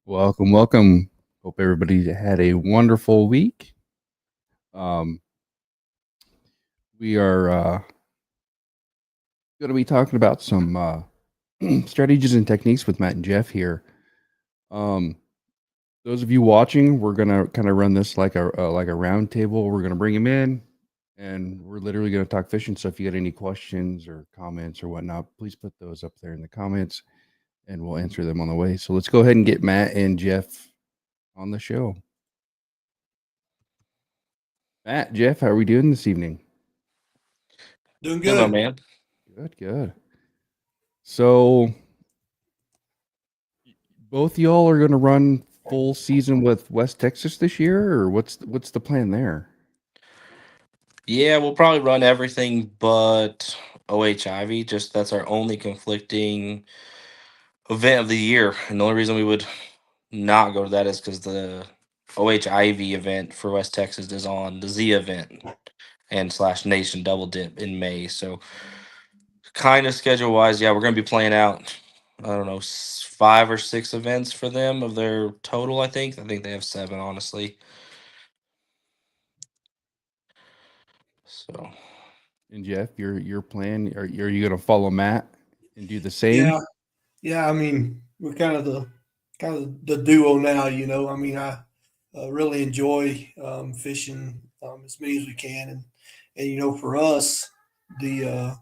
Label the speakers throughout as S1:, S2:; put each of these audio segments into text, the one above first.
S1: Welcome, welcome. Hope everybody had a wonderful week. Um, we are going to be talking about some strategies and techniques with Matt and Jeff here. Um, those of you watching, we're going to kind of run this like a round table. We're going to bring them in, and we're literally going to talk fishing. So if you got any questions or comments or whatnot, please put those up there in the comments, and we'll answer them on the way. So let's go ahead and get Matt and Jeff on the show. Matt, Jeff, how are we doing this evening?
S2: Doing
S3: Hey, my
S2: good.
S3: man.
S1: Good, good. So both y'all are going to run full season with West Texas this year, or what's the plan there?
S3: Yeah, we'll probably run everything but OHIV. Just that's our only conflicting event of the year. And the only reason we would not go to that is because the OHIV event for West Texas is on the Z event and slash Nation Double Dip in May. So, kind of schedule wise, yeah, we're going to be playing out, I don't know, 5 or 6 events for them of their total, I think. I think they have 7, honestly. So.
S1: And Jeff, your plan, are you going to follow Matt and do the same?
S2: Yeah, yeah. I mean, we're kind of the duo now. I mean, I really enjoy fishing as many as we can, and for us, the uh,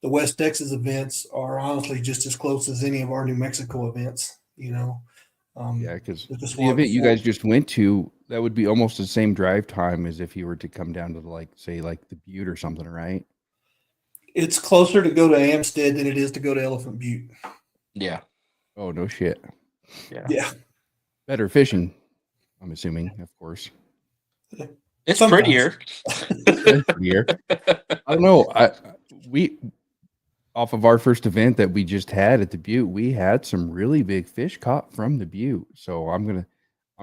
S2: the West Texas events are honestly just as close as any of our New Mexico events.
S1: Yeah, because
S2: With this
S1: the
S2: one
S1: event you
S2: for
S1: guys just went to, that would be almost the same drive time as if you were to come down to like say like the Butte or something, right?
S2: it's closer to go to Amstead than it is to go to Elephant Butte.
S3: Yeah.
S1: Oh, no shit.
S3: Yeah.
S2: Yeah,
S1: Better fishing, I'm assuming, of course.
S3: It's
S2: sometimes.
S3: prettier.
S1: Here, I don't know. We off of our first event that we just had at the Butte, we had some really big fish caught from the Butte. So I'm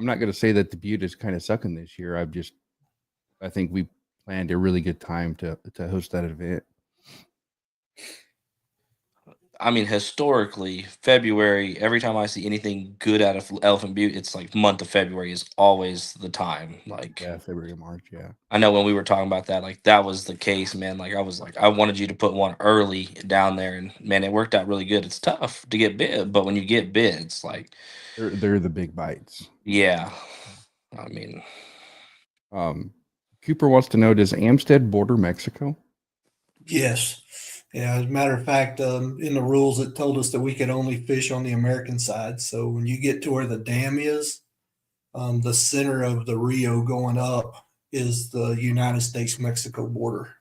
S1: not gonna say that the Butte is kind of sucking this year. I think we planned a really good time to host that event.
S3: I mean, historically, February, every time I see anything good out of Elephant Butte, it's like month of February is always the time. Like,
S1: Yeah, February, March. Yeah.
S3: I know when we were talking about that, like, that was the case, man. Like, I was like, I wanted you to put one early down there, and man, it worked out really good. It's tough to get bid, but when you get bid, it's like,
S1: They're the big bites.
S3: yeah. I mean,
S1: Um, Cooper wants to know, does Amstead border Mexico?
S2: Yes. Yeah, as a matter of fact, in the rules, it told us that we could only fish on the American side. So when you get to where the dam is, the center of the Rio going up is the United States Mexico border.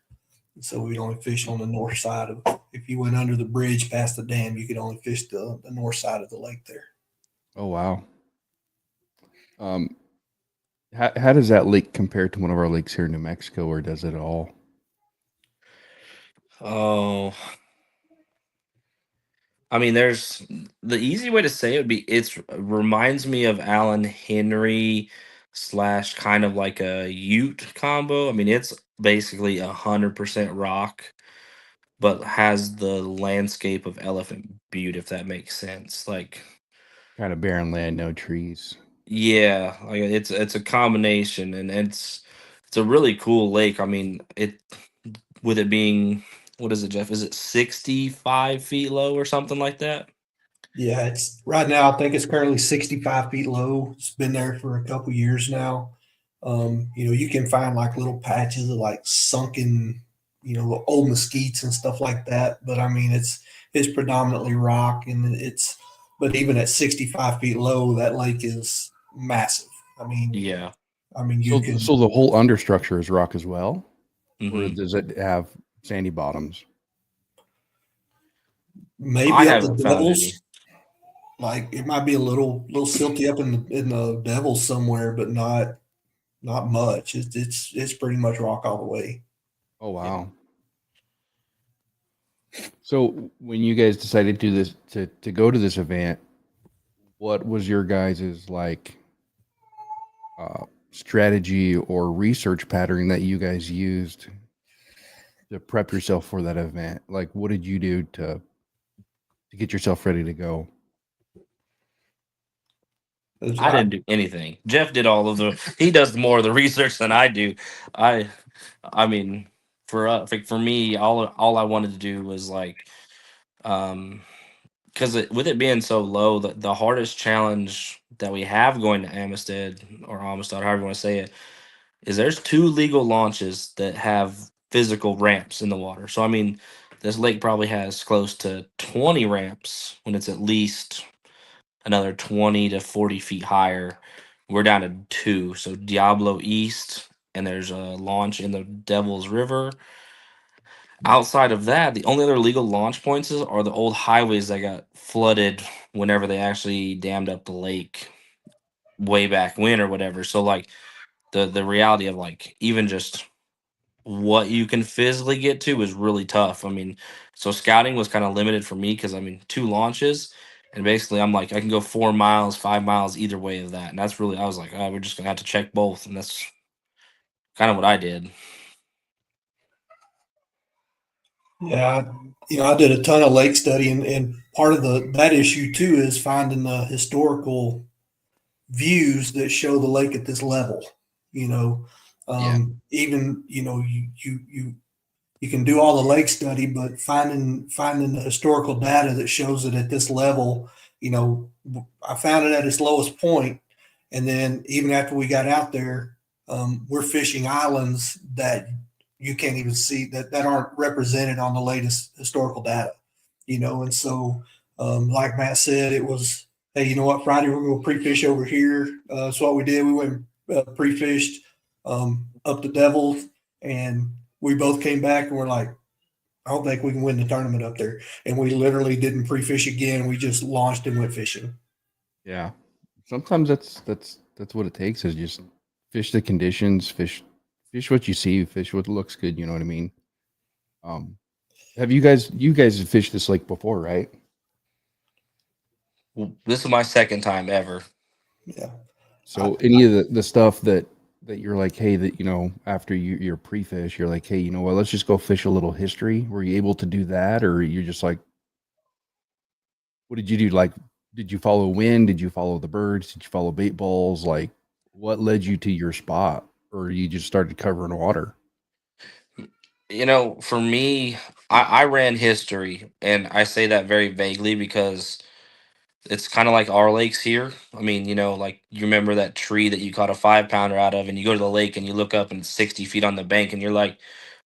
S2: So we'd only fish on the north side of. If you went under the bridge past the dam, you could only fish the north side of the lake there.
S1: Oh wow. Um, how does that lake compare to one of our lakes here in New Mexico, or does it all?
S3: oh, I mean, there's the easy way to say it would be it's reminds me of Alan Henry slash kind of like a Ute combo. I mean, it's basically 100% rock, but has the landscape of Elephant Butte, if that makes sense. Like,
S1: Kind of barren land, no trees.
S3: yeah, like it's a combination, and it's a really cool lake. I mean, it with it being what is it, Jeff? Is it 65 feet low or something like that?
S2: Yeah, it's right now. I think it's currently 65 feet low. It's been there for a couple years now. You can find like little patches of like sunken, old mesquites and stuff like that. But I mean, it's predominantly rock, and but even at 65 feet low, that lake is massive. I mean,
S3: Yeah.
S2: you
S1: So
S2: can
S1: the whole understructure is rock as well, or
S3: Hmm.
S1: does it have sandy bottoms?
S3: I
S2: maybe up the
S3: haven't found any.
S2: Devils. Like it might be a little silty up in the Devils somewhere, but not much. It's pretty much rock all the way.
S1: Oh
S3: Yeah.
S1: wow. So when you guys decided to do this to go to this event, what was your guys's like strategy or research pattern that you guys used to prep yourself for that event? Like what did you do to get yourself ready to go?
S3: I didn't do anything. Jeff did all of the. He does more of the research than I do. I, I mean, for me, all I wanted to do was like, because with it being so low, the hardest challenge that we have going to Amistad or Amistad, however you want to say it, is there's 2 legal launches that have physical ramps in the water. So I mean, this lake probably has close to 20 ramps when it's at least another 20 to 40 feet higher. We're down to 2. So Diablo East, and there's a launch in the Devil's River. Outside of that, the only other legal launch points are the old highways that got flooded whenever they actually dammed up the lake way back when or whatever. So like the reality of like even just what you can physically get to is really tough. I mean, so scouting was kind of limited for me because I mean 2 launches, and basically I'm like I can go 4 miles, 5 miles either way of that, and that's really I was like, oh, we're just gonna have to check both, and that's kind of what I did.
S2: Yeah, I did a ton of lake study, and part of that issue too is finding the historical views that show the lake at this level. You know,
S1: Yeah.
S2: even you can do all the lake study, but finding the historical data that shows it at this level, I found it at its lowest point, and then even after we got out there, we're fishing islands that you can't even see that aren't represented on the latest historical data, and so like Matt said, it was, hey, you know what, Friday we're going to pre-fish over here. That's what we did. We went pre-fished up the Devils, and we both came back and we're like, I don't think we can win the tournament up there. And we literally didn't pre-fish again. We just launched and went fishing.
S1: Yeah. Sometimes that's what it takes is just fish the conditions, fish what you see, fish what looks good, you know what I mean? Um have you guys have fished this lake before, right?
S3: This is my second time ever.
S2: Yeah.
S1: So any of the stuff that you're like, hey, that after your pre-fish, you're like, hey, you know what, let's just go fish a little history. Were you able to do that, or you're just like, what did you do? Like, did you follow wind? Did you follow the birds? Did you follow bait balls? Like, what led you to your spot, or you just started covering water?
S3: For me, I ran history, and I say that very vaguely because it's kind of like our lakes here. I mean, like you remember that tree that you caught a 5 pounder out of, and you go to the lake and you look up and it's 60 feet on the bank, and you're like,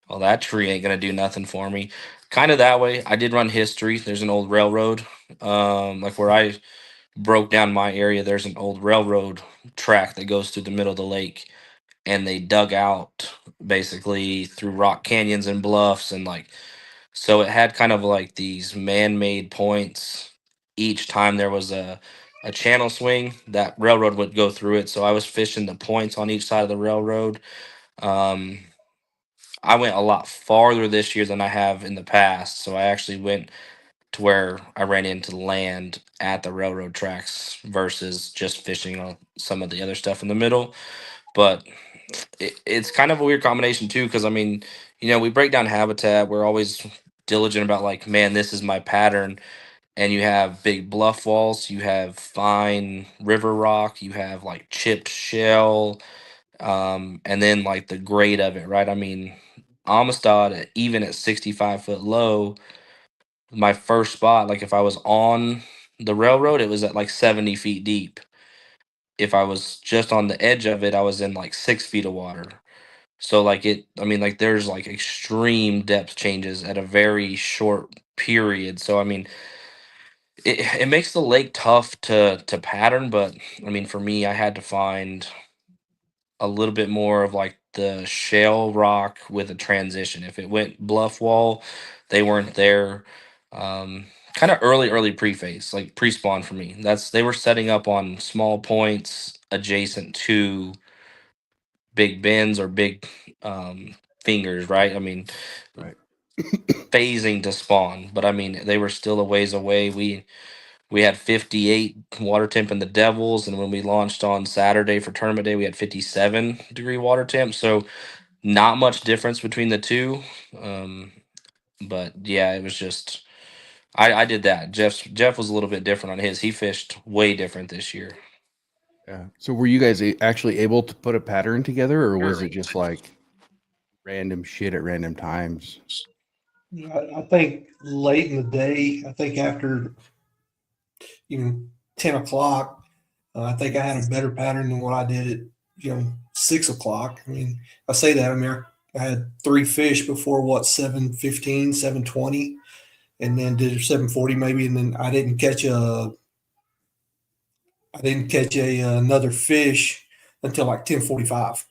S3: well, that tree ain't gonna do nothing for me. Kind of that way. I did run history. There's an old railroad, like where I broke down my area. There's an old railroad track that goes through the middle of the lake, and they dug out basically through rock canyons and bluffs, and like so it had kind of like these man-made points. Each time there was a channel swing, that railroad would go through it. So I was fishing the points on each side of the railroad. Um, I went a lot farther this year than I have in the past. So I actually went to where I ran into land at the railroad tracks versus just fishing on some of the other stuff in the middle. But it's kind of a weird combination too, because I mean, we break down habitat. We're always diligent about like, man, this is my pattern. And you have big bluff walls, you have fine river rock, you have like chipped shell, and then like the grade of it, right? I mean, Amistad, even at 65 foot low, my first spot, like if I was on the railroad, it was at like 70 feet deep. If I was just on the edge of it, I was in like 6 feet of water. So like I mean, like there's like extreme depth changes at a very short period. So I mean, it makes the lake tough to pattern, but I mean, for me, I had to find a little bit more of like the shale rock with a transition. If it went bluff wall, they weren't there. Kind of early pre-phase, like pre-spawn for me. They were setting up on small points adjacent to big bends or big fingers, right? I mean,
S1: Right.
S3: phasing to spawn, but I mean, they were still a ways away. We had 58 water temp in the Devils, and when we launched on Saturday for tournament day, we had 57-degree water temp. So not much difference between the two. Um, but yeah, it was just I did that. Jeff was a little bit different on his. He fished way different this year.
S1: Yeah. So were you guys actually able to put a pattern together, or was it just like random shit at random times?
S2: Yeah, I think late in the day, I think after 10 o'clock, I think I had a better pattern than what I did at 6 o'clock. I mean, I say that. I mean, I had three fish before what 7:15, 7:20, and then did 7:40 maybe, and then I didn't catch another fish until like 10:45.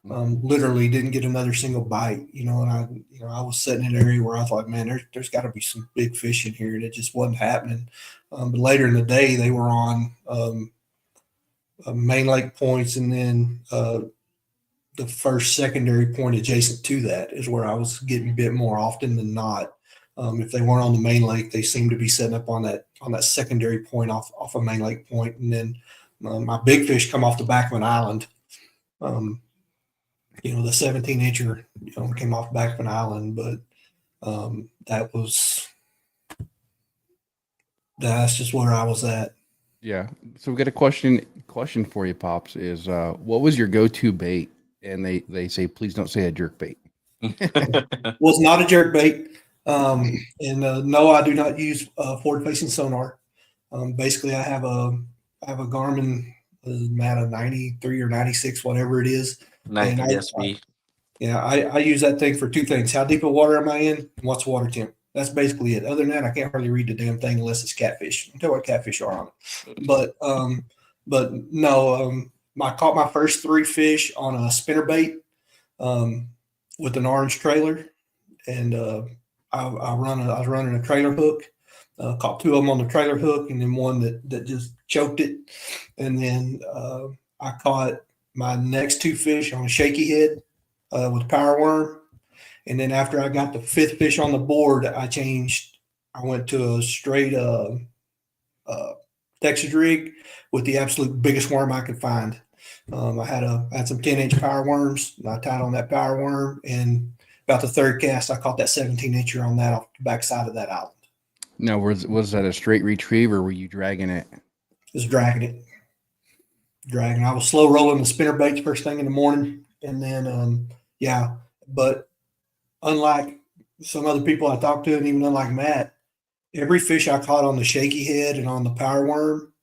S2: Literally didn't get another single bite, and I was sitting in an area where I thought, man, there's got to be some big fish in here, and it just wasn't happening. But later in the day, they were on main lake points, and then the first secondary point adjacent to that is where I was getting bit more often than not. If they weren't on the main lake, they seemed to be setting up on that secondary point off a main lake point, and then my big fish come off the back of an island. Um, the 17-incher came off the back of an island, but that's just where I was at.
S1: Yeah. So we got a question for you, Pops. Is what was your go-to bait? And they say please don't say a jerk bait.
S2: Was not a jerk bait. And no, I do not use forward-facing sonar. Basically, I have a Garmin, Matt, a 93 or 96, whatever it is. And
S3: 90 SB.
S2: I use that thing for two things: how deep of water am I in, and what's the water temp. That's basically it. Other than that, I can't hardly read the damn thing unless it's catfish. I tell what catfish are on it. But no, I caught my first three fish on a spinner bait with an orange trailer, and I was running a trailer hook. Caught two of them on the trailer hook, and then one that just choked it. And then I caught my next two fish on a shaky head with power worm. And then after I got the fifth fish on the board, I went to a straight Texas rig with the absolute biggest worm I could find. I had some 10-inch power worms, and I tied on that power worm. And about the third cast, I caught that 17-incher on that off the backside of that island.
S1: Now, was that a straight retrieve, or were you dragging it?
S2: Just dragging it. I was slow rolling the spinner baits first thing in the morning, and then but unlike some other people I talked to, and even unlike Matt, every fish I caught on the shaky head and on the power worm,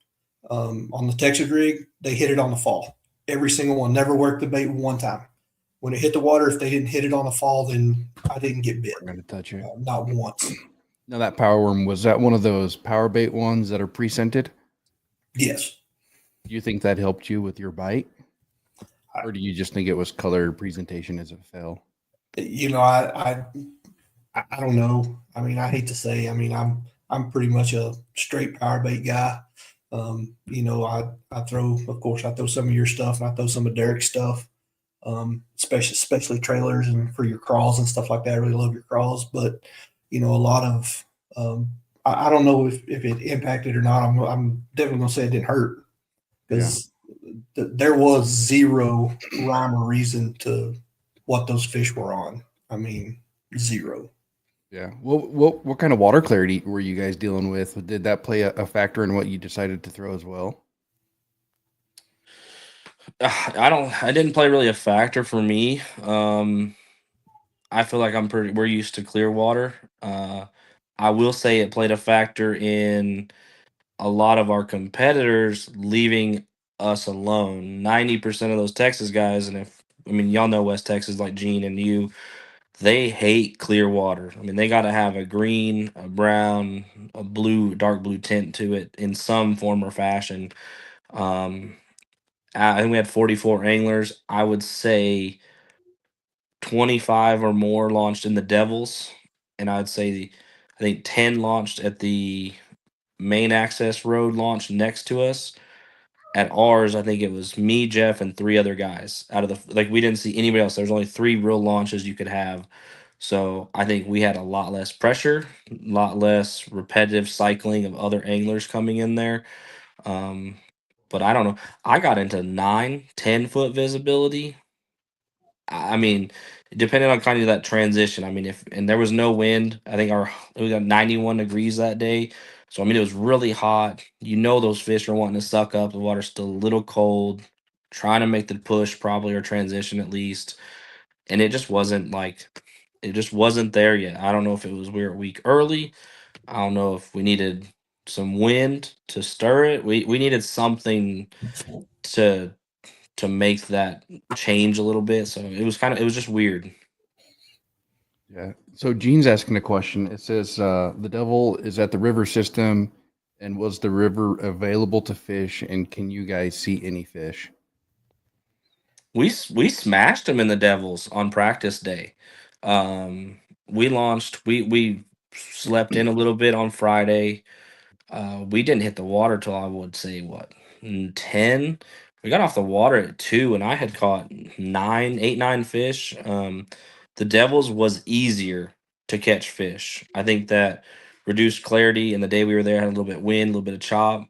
S2: on the Texas rig, they hit it on the fall. Every single one. Never worked the bait one time. When it hit the water, if they didn't hit it on the fall, then I didn't get bit.
S1: I'm gonna touch it.
S2: Not once.
S1: Now that power worm, was that one of those power bait ones that are pre-scented?
S2: Yes.
S1: Do you think that helped you with your bite, or do you just think it was color presentation as it fell?
S2: I don't know. I mean, I hate to say. I mean, I'm pretty much a straight power bait guy. I throw some of your stuff, and I throw some of Derek's stuff, especially trailers and for your crawls and stuff like that. I really love your crawls, but a lot of I don't know if it impacted or not. I'm definitely gonna say it didn't hurt because there was zero rhyme or reason to what those fish were on. I mean, zero.
S1: Yeah. What kind of water clarity were you guys dealing with? Did that play a factor in what you decided to throw as well?
S3: I didn't play really a factor for me. I feel like we're used to clear water. I will say it played a factor in a lot of our competitors leaving us alone. 90% of those Texas guys, and y'all know West Texas, like Gene and you, they hate clear water. I mean, they got to have a green, a brown, a blue, dark blue tint to it in some form or fashion. I think we had 44 anglers. I would say 25 or more launched in the Devils, and I'd say I think 10 launched at the main access road launch next to us. At ours, I think it was me, Jeff, and three other guys. Out of we didn't see anybody else. There's only 3 real launches you could have. So I think we had a lot less pressure, a lot less repetitive cycling of other anglers coming in there. But I don't know. I got into 9, 10-foot visibility. I mean, depending on kind of that transition. I mean, and there was no wind. I think we got 91 degrees that day. So I mean, it was really hot. You know, those fish are wanting to suck up. The water's still a little cold, trying to make the push probably or transition at least, and it just wasn't like it just wasn't there yet. I don't know if it was we were a week early. I don't know if we needed some wind to stir it. We needed something to make that change a little bit. So it was just weird.
S1: Yeah. So Gene's asking a question. It says the devil is at the river system, and was the river available to fish? And can you guys see any fish?
S3: We smashed them in the Devils on practice day. We launched. We slept in a little bit on Friday. We didn't hit the water till I would say what 10. We got off the water at 2, and I had caught 9 fish. The Devils was easier to catch fish. I think that reduced clarity, and the day we were there had a little bit of wind, a little bit of chop.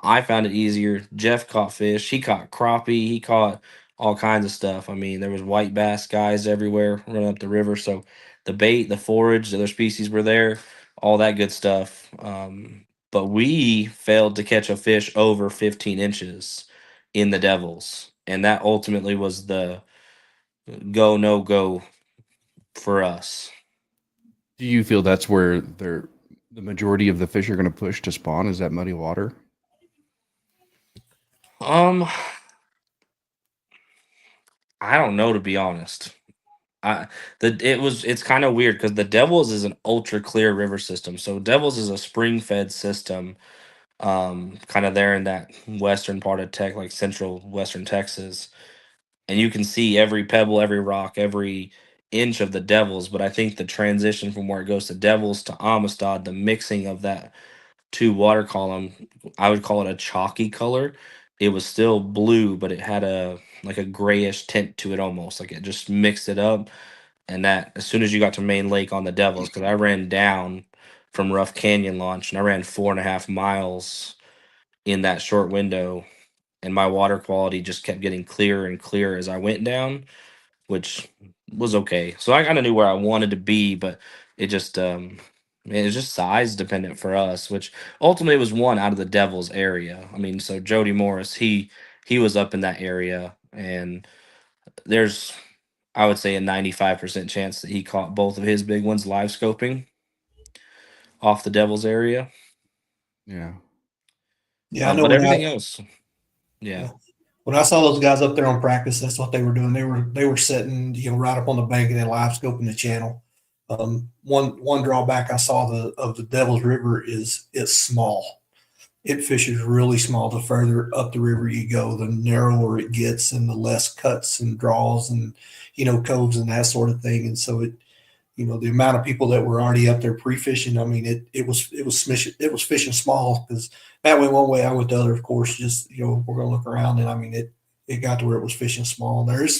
S3: I found it easier. Jeff caught fish. He caught crappie. He caught all kinds of stuff. I mean, there was white bass guys everywhere running up the river. So the bait, the forage, the other species were there, all that good stuff. But we failed to catch a fish over 15 inches in the Devils, and that ultimately was the go no go for us.
S1: Do you feel that's where the majority of the fish are going to push to spawn? Is that muddy water?
S3: Um, I don't know, to be honest. I it's kind of weird because the Devils is an ultra clear river system. So Devils is a spring fed system, kind of there in that western part of tech, like central western Texas, and you can see every pebble, every rock, every inch of the Devils. But I think the transition from where it goes to Devils to Amistad, the mixing of that two water column, I would call it a chalky color. It was still blue, but it had a like a grayish tint to it almost. Like it just mixed it up. And that as soon as you got to Main Lake on the Devils, because I ran down from Rough Canyon launch and I ran 4.5 miles in that short window, and my water quality just kept getting clearer and clearer as I went down, which was okay. So I kind of knew where I wanted to be, but it just it was just size dependent for us, which ultimately was one out of the Devils area. I mean, so Jody Morris, he was up in that area, and there's I would say a 95% chance that he caught both of his big ones live scoping off the Devils area.
S1: Yeah.
S2: Yeah, I know
S3: But
S2: when
S3: everything else, yeah.
S2: when I saw those guys up there on practice, that's what they were doing. They were sitting, right up on the bank and then live scoping the channel. One drawback I saw of the Devil's River is it's small. It fishes really small. The further up the river you go, the narrower it gets, and the less cuts and draws and coves and that sort of thing. And so the amount of people that were already up there pre-fishing, I mean, it was fishing small because that went one way, I went the other, of course. Just we're gonna look around, and I mean, it got to where it was fishing small. And there's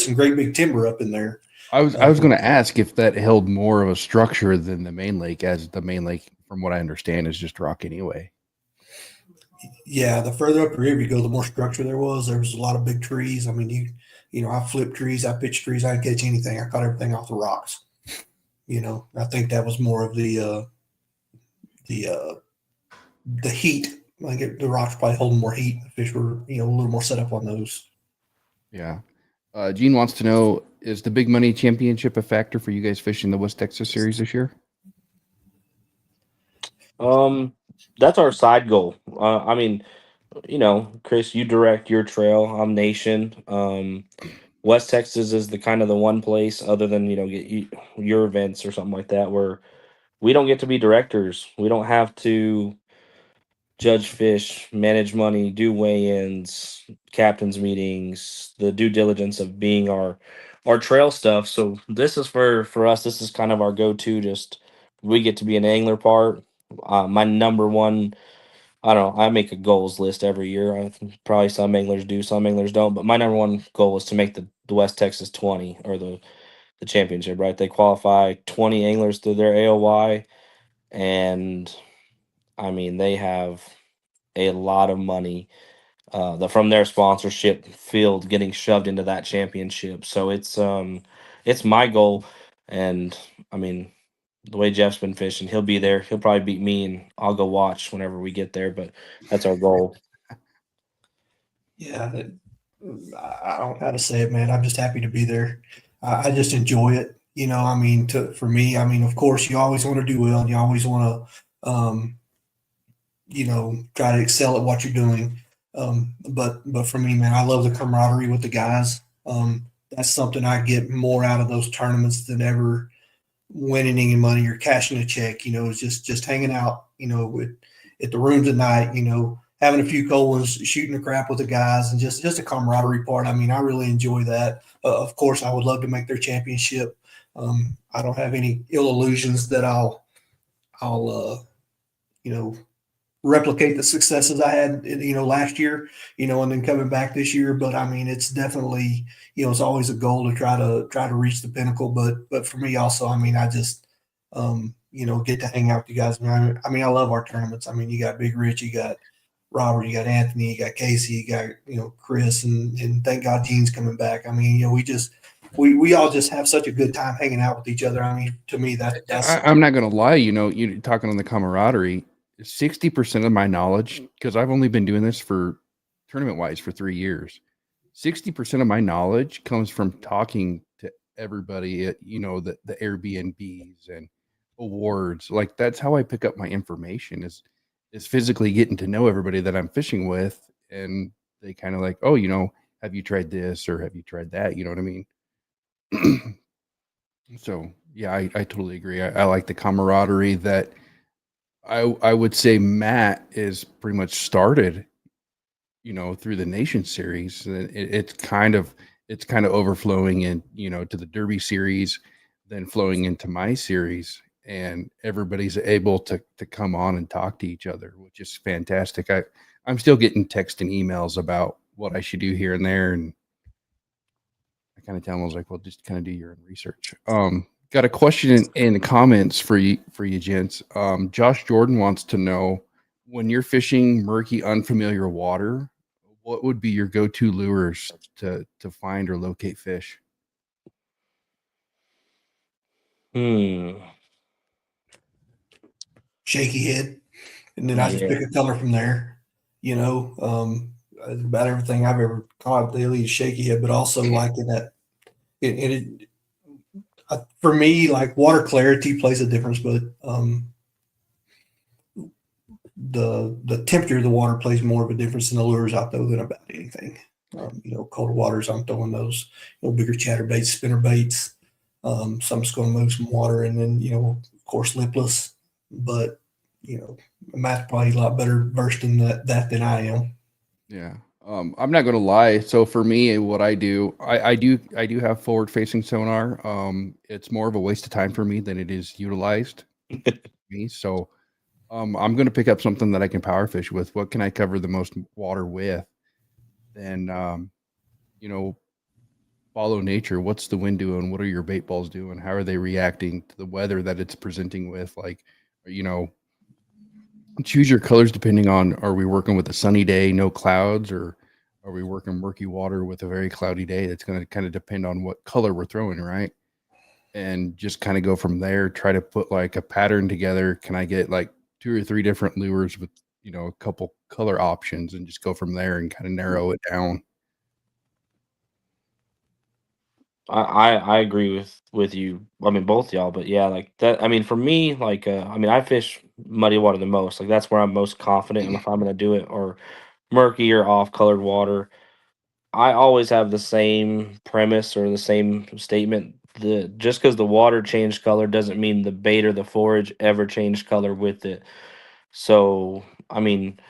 S2: some great big timber up in there.
S1: I was going to ask if that held more of a structure than the main lake, as the main lake, from what I understand, is just rock anyway.
S2: Yeah, the further up the river you go, the more structure there was. There was a lot of big trees. I mean, I flipped trees, I pitched trees, I didn't catch anything. I caught everything off the rocks. I think that was more of the heat. Like the rocks probably holding more heat. The fish were, a little more set up on those.
S1: Yeah. Gene wants to know, is the Big Money Championship a factor for you guys fishing the West Texas Series this year?
S3: That's our side goal. I mean, Chris, you direct your trail. I'm Nation. West Texas is the kind of the one place other than your events or something like that where we don't get to be directors. We don't have to judge fish, manage money, do weigh-ins, captains meetings, the due diligence of being our trail stuff. So this is for us. This is kind of our go-to. Just we get to be an angler part. My number one. I don't know. I make a goals list every year. Probably some anglers do, some anglers don't. But my number one goal is to make the West Texas 20 or the championship. Right? They qualify 20 anglers through their AOY, and I mean they have a lot of money from their sponsorship field getting shoved into that championship. So it's my goal, and I mean the way Jeff's been fishing, he'll be there. He'll probably beat me, and I'll go watch whenever we get there. But that's our goal.
S2: Yeah, I don't know how to say it, man. I'm just happy to be there. I just enjoy it. I mean, for me, I mean, of course, you always want to do well, and you always want to, try to excel at what you're doing. But for me, man, I love the camaraderie with the guys. That's something I get more out of those tournaments than ever winning any money or cashing a check. It's just hanging out. At the rooms at night. Having a few cold ones, shooting the crap with the guys, and just a camaraderie part. I mean, I really enjoy that. Of course, I would love to make their championship. I don't have any ill illusions that I'll replicate the successes I had, last year, and then coming back this year. But I mean, it's definitely, it's always a goal to try to reach the pinnacle. But for me also, I mean, I just, get to hang out with you guys. I mean, I love our tournaments. I mean, you got Big Rich, you got Robert, you got Anthony, you got Casey, you got, Chris, and thank God Gene's coming back. I mean, we all just have such a good time hanging out with each other. I mean, to me, that's
S1: I'm not gonna lie. You talking on the camaraderie. 60% of my knowledge, because I've only been doing this for tournament wise for 3 years. 60% of my knowledge comes from talking to everybody at the Airbnbs and awards. Like that's how I pick up my information is physically getting to know everybody that I'm fishing with, and they kind of like, oh, have you tried this or have you tried that? You know what I mean? So yeah, I totally agree. I like the camaraderie that I would say Matt is pretty much started, through the Nation series. And it's kind of overflowing in, to the Derby series, then flowing into my series, and everybody's able to come on and talk to each other, which is fantastic. I'm still getting text and emails about what I should do here and there, and I kind of tell them, I was like, well, just kind of do your own research. Got a question in the comments for you gents. Josh Jordan wants to know, when you're fishing murky, unfamiliar water, what would be your go-to lures to find or locate fish?
S3: Hmm.
S2: shaky head, and then I just
S3: Yeah.
S2: pick a color from there. About everything I've ever caught daily is shaky head, but also like in that, for me, like water clarity plays a difference, but the temperature of the water plays more of a difference in the lures I throw than about anything. Colder waters, I'm throwing those, bigger chatterbaits, spinner baits. Some's going to move some water, and then of course, lipless. But Matt's probably a lot better versed in that than I am.
S1: Yeah. I'm not gonna lie. So for me, what I do, I do have forward facing sonar. It's more of a waste of time for me than it is utilized. Me. So I'm gonna pick up something that I can power fish with. What can I cover the most water with? Then you know, follow nature. What's the wind doing? What are your bait balls doing? How are they reacting to the weather that it's presenting with? Like, you know, choose your colors depending on, are we working with a sunny day, no clouds, or are we working murky water with a very cloudy day? That's going to kind of depend on what color we're throwing, right? And just kind of go from there. Try to put like a pattern together. Can I get like 2 or 3 different lures with a couple color options, and just go from there and kind of narrow it down?
S3: I agree with you. I mean, both y'all, but yeah, like that. I mean, for me, like, I mean, I fish muddy water the most. Like that's where I'm most confident in if I'm gonna do it, or murky or off colored water. I always have the same premise or the same statement. The Just because the water changed color doesn't mean the bait or the forage ever changed color with it. So, I mean,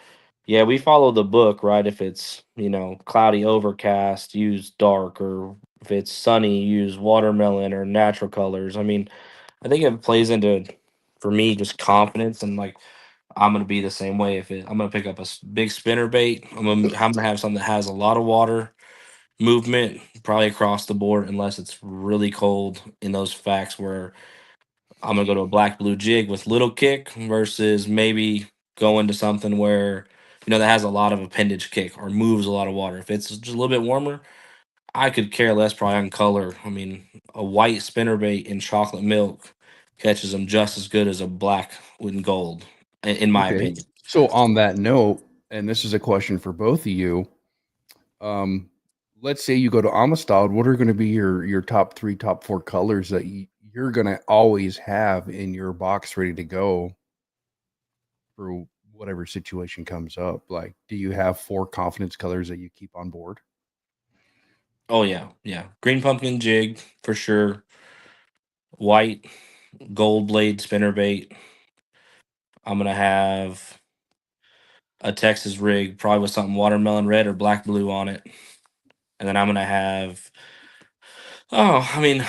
S3: yeah, we follow the book, right? If it's, cloudy overcast, use dark, or if it's sunny, use watermelon or natural colors. I mean, I think it plays into, for me, just confidence, and like I'm gonna be the same way. If I'm gonna pick up a big spinner bait, I'm gonna have something that has a lot of water movement, probably across the board, unless it's really cold in those facts where I'm gonna go to a black blue jig with little kick versus maybe going to something where that has a lot of appendage kick or moves a lot of water. If it's just a little bit warmer, I could care less probably on color. I mean, a white spinnerbait in chocolate milk catches them just as good as a black with gold, in my
S1: Okay.
S3: opinion.
S1: So on that note, and this is a question for both of you, let's say you go to Amistad, what are going to be your top 3, top 4 colors that you're going to always have in your box ready to go for whatever situation comes up? Like, do you have 4 confidence colors that you keep on board?
S3: Oh yeah, yeah. Green pumpkin jig for sure. White gold blade spinnerbait. I'm gonna have a Texas rig, probably with something watermelon red or black blue on it. And then I'm gonna have, oh, I mean,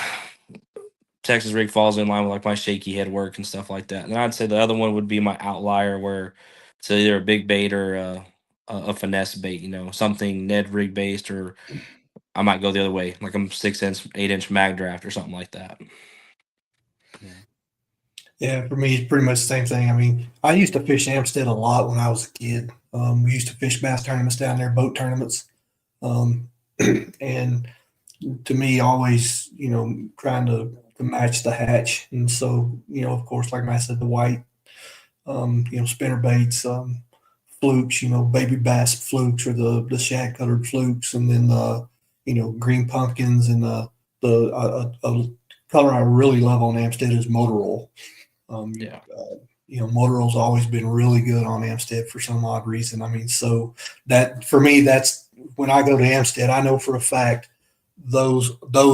S3: Texas rig falls in line with like my shaky head work and stuff like that. And I'd say the other one would be my outlier, where it's either a big bait or a finesse bait. Something Ned rig based, or I might go the other way, like I'm 6-inch, 8-inch mag draft or something like that.
S1: Yeah.
S2: Yeah, for me, it's pretty much the same thing. I mean, I used to fish Amstead a lot when I was a kid. We used to fish bass tournaments down there, boat tournaments. Um, and to me, always, trying to match the hatch. And so, of course, like I said, the white, spinner baits, flukes, baby bass flukes or the shad colored flukes, and then green pumpkins, and a color I really love on Amstead is motor oil.
S3: Yeah.
S2: Motor oil's always been really good on Amstead for some odd reason. I mean, so that for me, that's when I go to Amstead, I know for a fact those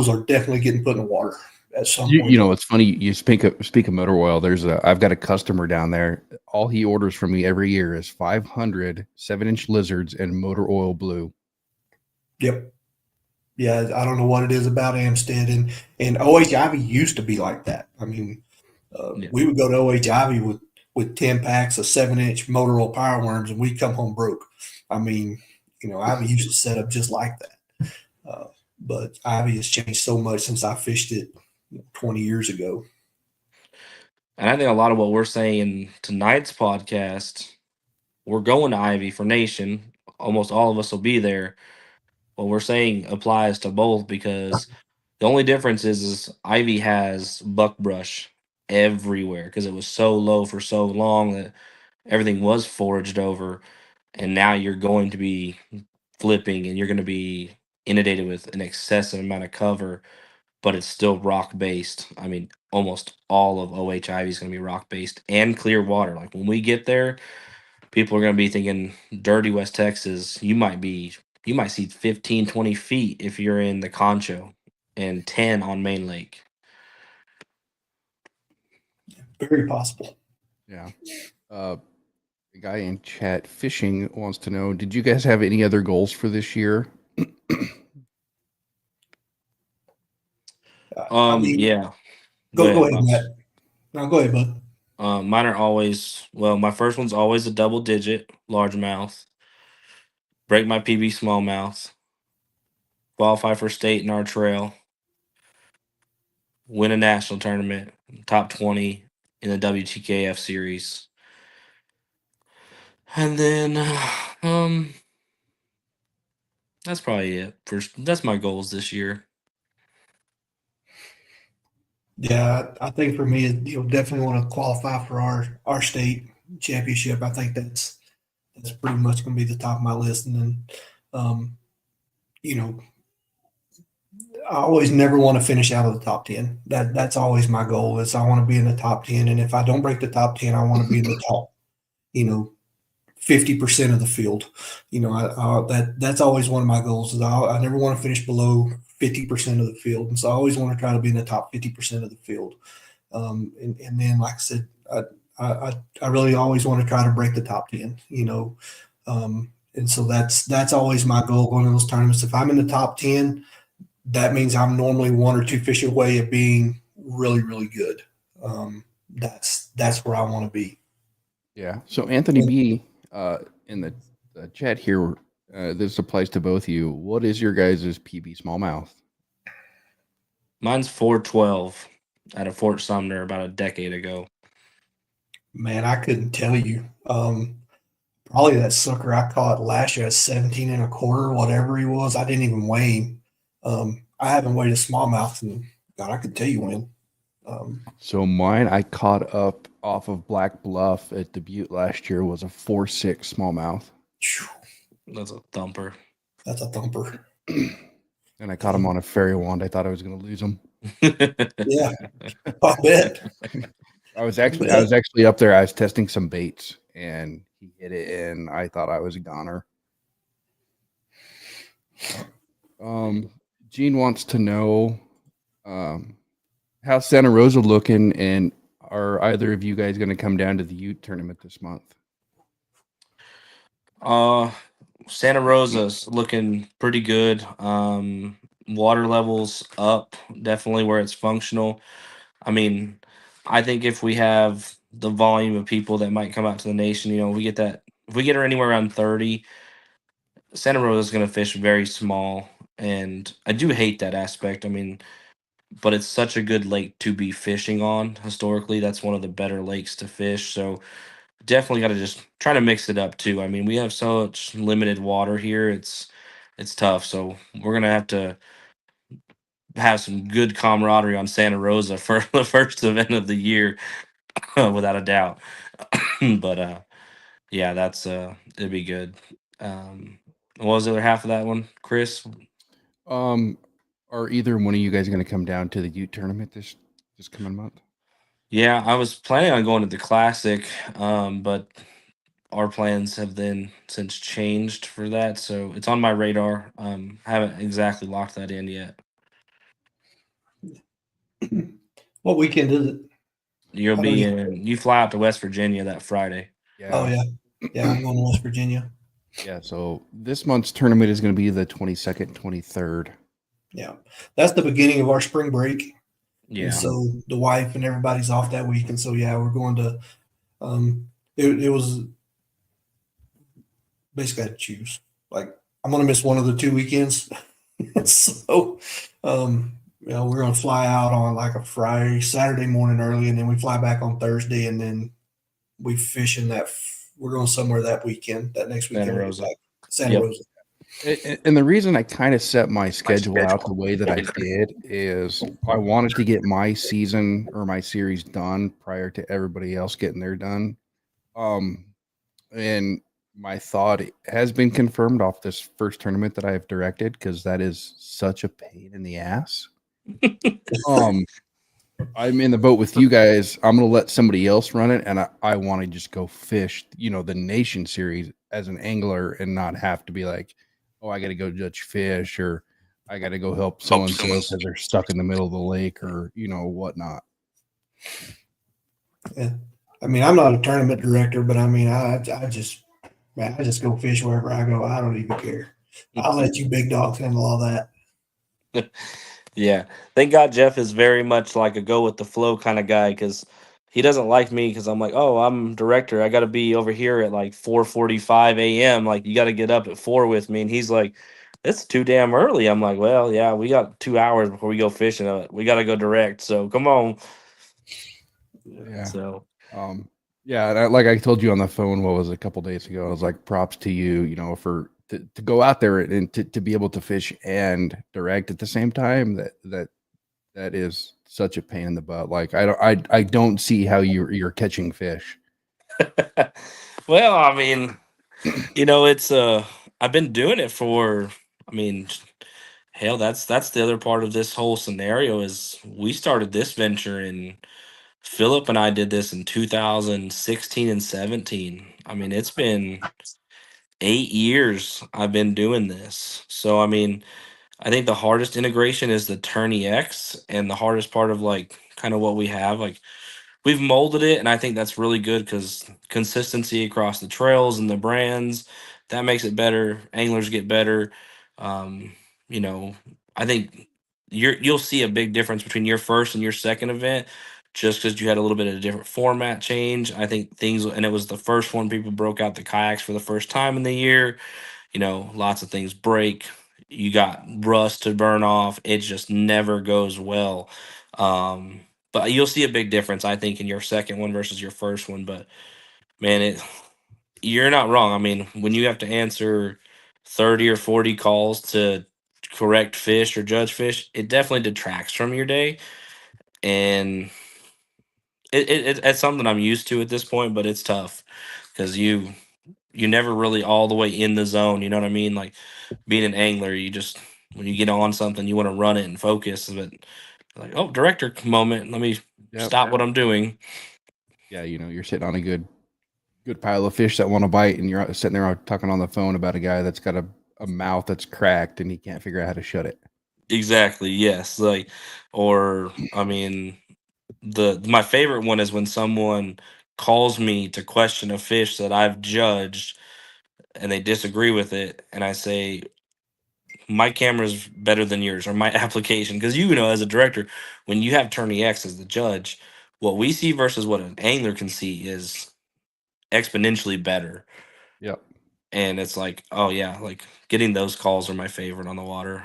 S2: are definitely getting put in the water at some point.
S1: It's funny you speak of motor oil. I've got a customer down there. All he orders from me every year is 500 7-inch lizards and motor oil blue.
S2: Yep. Yeah, I don't know what it is about Amstead, and OH Ivy used to be like that. I mean,
S3: Yeah.
S2: we would go to OH Ivy with 10 packs of 7-inch motor oil power worms, and we'd come home broke. I mean, Ivy used to set up just like that. But Ivy has changed so much since I fished it 20 years ago.
S3: And I think a lot of what we're saying in tonight's podcast, we're going to Ivy for Nation. Almost all of us will be there. What we're saying applies to both, because the only difference is Ivy has buckbrush everywhere because it was so low for so long that everything was foraged over. And now you're going to be flipping and you're going to be inundated with an excessive amount of cover, but it's still rock based. I mean, almost all of OH Ivy is going to be rock based and clear water. Like when we get there, people are going to be thinking dirty West Texas. You might see 15, 20 feet if you're in the Concho, and 10 on Main Lake.
S2: Very possible.
S1: Yeah. The guy in chat fishing wants to know, did you guys have any other goals for this year?
S3: Yeah.
S2: Go ahead, Matt. No, go ahead, bud.
S3: Mine are always, my first one's always a double digit largemouth. Break my PB smallmouth. Qualify for state in our trail. Win a national tournament. Top 20 in the WTKF series. And then, that's probably it. That's my goals this year.
S2: Yeah, I think for me, definitely want to qualify for our state championship. I think that's pretty much going to be the top of my list. And then, I always never want to finish out of the top 10. That's always my goal, is I want to be in the top 10. And if I don't break the top 10, I want to be in the top, 50% of the field. That's always one of my goals, is I never want to finish below 50% of the field. And so I always want to try to be in the top 50% of the field. And then, like I said, I really always want to try to break the top 10, and so that's always my goal going to those tournaments. If I'm in the top 10, that means I'm normally 1 or 2 fish away of being really, really good. That's where I want to be.
S1: Yeah. So Anthony B, in the chat here, this applies to both of you. What is your guys' PB smallmouth?
S3: Mine's 412 out of Fort Sumner about a decade ago.
S2: Man, I couldn't tell you. Probably that sucker I caught last year at 17 and a quarter, whatever he was. I didn't even weigh him. I haven't weighed a smallmouth, and God, I could tell you when.
S1: So mine, I caught up off of Black Bluff at Dubuque last year, was a 4.6 smallmouth.
S2: Phew,
S3: That's a thumper.
S2: that's a thumper.
S1: And I caught him on a fairy wand. I thought I was going to lose him.
S2: Yeah, I bet.
S1: I was actually up there. I was testing some baits, and he hit it, and I thought I was a goner. Gene wants to know how's Santa Rosa looking, and are either of you guys going to come down to the Ute tournament this month?
S3: Santa Rosa's looking pretty good. Water levels up, definitely where it's functional. I mean, I think if we have the volume of people that might come out to the nation, we get that. If we get her anywhere around 30, Santa Rosa's going to fish very small, and I do hate that aspect. I mean, but it's such a good lake to be fishing on. Historically, that's one of the better lakes to fish. So definitely got to just try to mix it up too. I mean, we have such limited water here. It's tough. So we're gonna have to have some good camaraderie on Santa Rosa for the first event of the year, without a doubt. But yeah, that's it'd be good. What was the other half of that one, Chris?
S1: Are either one of you guys going to come down to the Ute tournament this coming month?
S3: Yeah, I was planning on going to the Classic, but our plans have then since changed for that, so it's on my radar. Haven't exactly locked that in yet.
S2: What weekend is it?
S3: You'll
S2: I know
S3: be
S2: you.
S3: in. You fly out to West Virginia that Friday.
S2: Oh yeah, yeah. I'm going to West Virginia.
S1: Yeah, so this month's tournament is going to be the 22nd, 23rd.
S2: Yeah, that's the beginning of our spring break.
S3: Yeah,
S2: And so the wife and everybody's off that week, and so yeah, we're going to. It was basically I had to choose. Like I'm going to miss one of the 2 weekends, so we're going to fly out on like a Saturday morning early, and then we fly back on Thursday, and then we fish in that. We're going somewhere that weekend. That next weekend,
S3: Santa
S2: we'll be
S3: Rosa.
S2: back Santa
S3: Yep.
S2: Rosa.
S1: And the reason I kind of set my schedule out the way that I did is I wanted to get my season or my series done prior to everybody else getting their done. And my thought has been confirmed off this first tournament that I have directed, because that is such a pain in the ass. I'm in the boat with you guys. I'm going to let somebody else run it, and I want to just go fish, the Nation Series as an angler and not have to be like, oh, I got to go judge fish, or I got to go help so and so because they're stuck in the middle of the lake, or whatnot.
S2: Yeah, I mean, I'm not a tournament director, but I mean, I just go fish wherever I go. I don't even care. I'll let you big dogs handle all that.
S3: Yeah, thank God Jeff is very much like a go with the flow kind of guy, because he doesn't like me because I'm like, oh, I'm director. I got to be over here at like 4:45 a.m. Like, you got to get up at 4 with me. And he's like, it's too damn early. I'm like, well, yeah, we got 2 hours before we go fishing. We got to go direct. So come on.
S1: Yeah.
S3: So,
S1: yeah, and like I told you on the phone, what was it, a couple days ago, I was like, props to you, for to go out there and to be able to fish and direct at the same time. That is such a pain in the butt. Like I don't see how you're catching fish.
S3: well, I mean, it's I've been doing it for, I mean, hell, that's the other part of this whole scenario is we started this venture, and Philip and I did this in 2016 and 17. I mean, it's been 8 years I've been doing this. So I mean, I think the hardest integration is the Tourney X, and the hardest part of like kind of what we have, like we've molded it, and I think that's really good because consistency across the trails and the brands, that makes it better. Anglers get better. Um, you know, I think you'll see a big difference between your first and your second event, just because you had a little bit of a different format change. I think things, and it was the first one people broke out the kayaks for the first time in the year. Lots of things break. You got rust to burn off. It just never goes well. Um, but you'll see a big difference, I think, in your second one versus your first one. But man, you're not wrong. I mean, when you have to answer 30 or 40 calls to correct fish or judge fish, it definitely detracts from your day. and it's something I'm used to at this point, but it's tough because you never really all the way in the zone. You know what I mean? Like being an angler, you just when you get on something, you want to run it and focus. But like, oh, director moment, let me
S1: Yep.
S3: stop what I'm doing.
S1: Yeah, you're sitting on a good pile of fish that want to bite, and you're sitting there talking on the phone about a guy that's got a mouth that's cracked and he can't figure out how to shut it.
S3: Exactly. Yes. Like, or I mean, my favorite one is when someone calls me to question a fish that I've judged and they disagree with it, and I say my camera's better than yours or my application, because as a director, when you have Tourney X as the judge, what we see versus what an angler can see is exponentially better.
S1: Yep.
S3: And it's like, oh yeah, like getting those calls are my favorite on the water.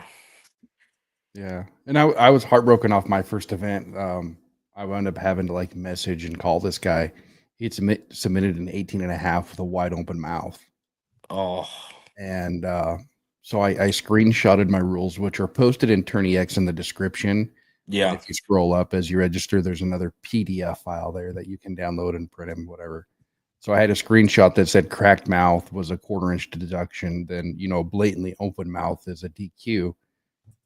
S1: Yeah. And I was heartbroken off my first event. I wound up having to like message and call this guy. He'd submitted an 18 and a half with a wide open mouth.
S3: Oh
S1: And so I screenshotted my rules, which are posted in Tourney X in the description. And
S3: yeah.
S1: if you scroll up as you register, there's another PDF file there that you can download and print and whatever. So I had a screenshot that said cracked mouth was a 1/4 inch deduction. Then, blatantly open mouth is a DQ.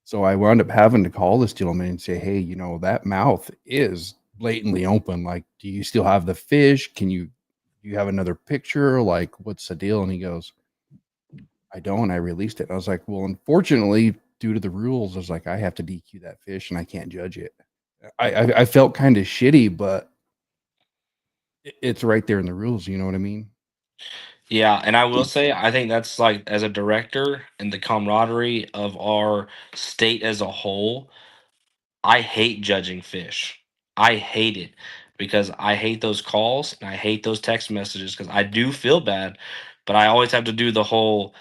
S1: So I wound up having to call this gentleman and say, hey, that mouth is blatantly open. Like, do you still have the fish? Do you have another picture? Like, what's the deal? And he goes, I don't. I released it. I was like, well, unfortunately, due to the rules, I was like, I have to DQ that fish and I can't judge it. I felt kind of shitty, but it's right there in the rules. You know what I mean?
S3: Yeah, and I will say, I think that's like as a director and the camaraderie of our state as a whole, I hate judging fish. I hate it because I hate those calls and I hate those text messages because I do feel bad, but I always have to do the whole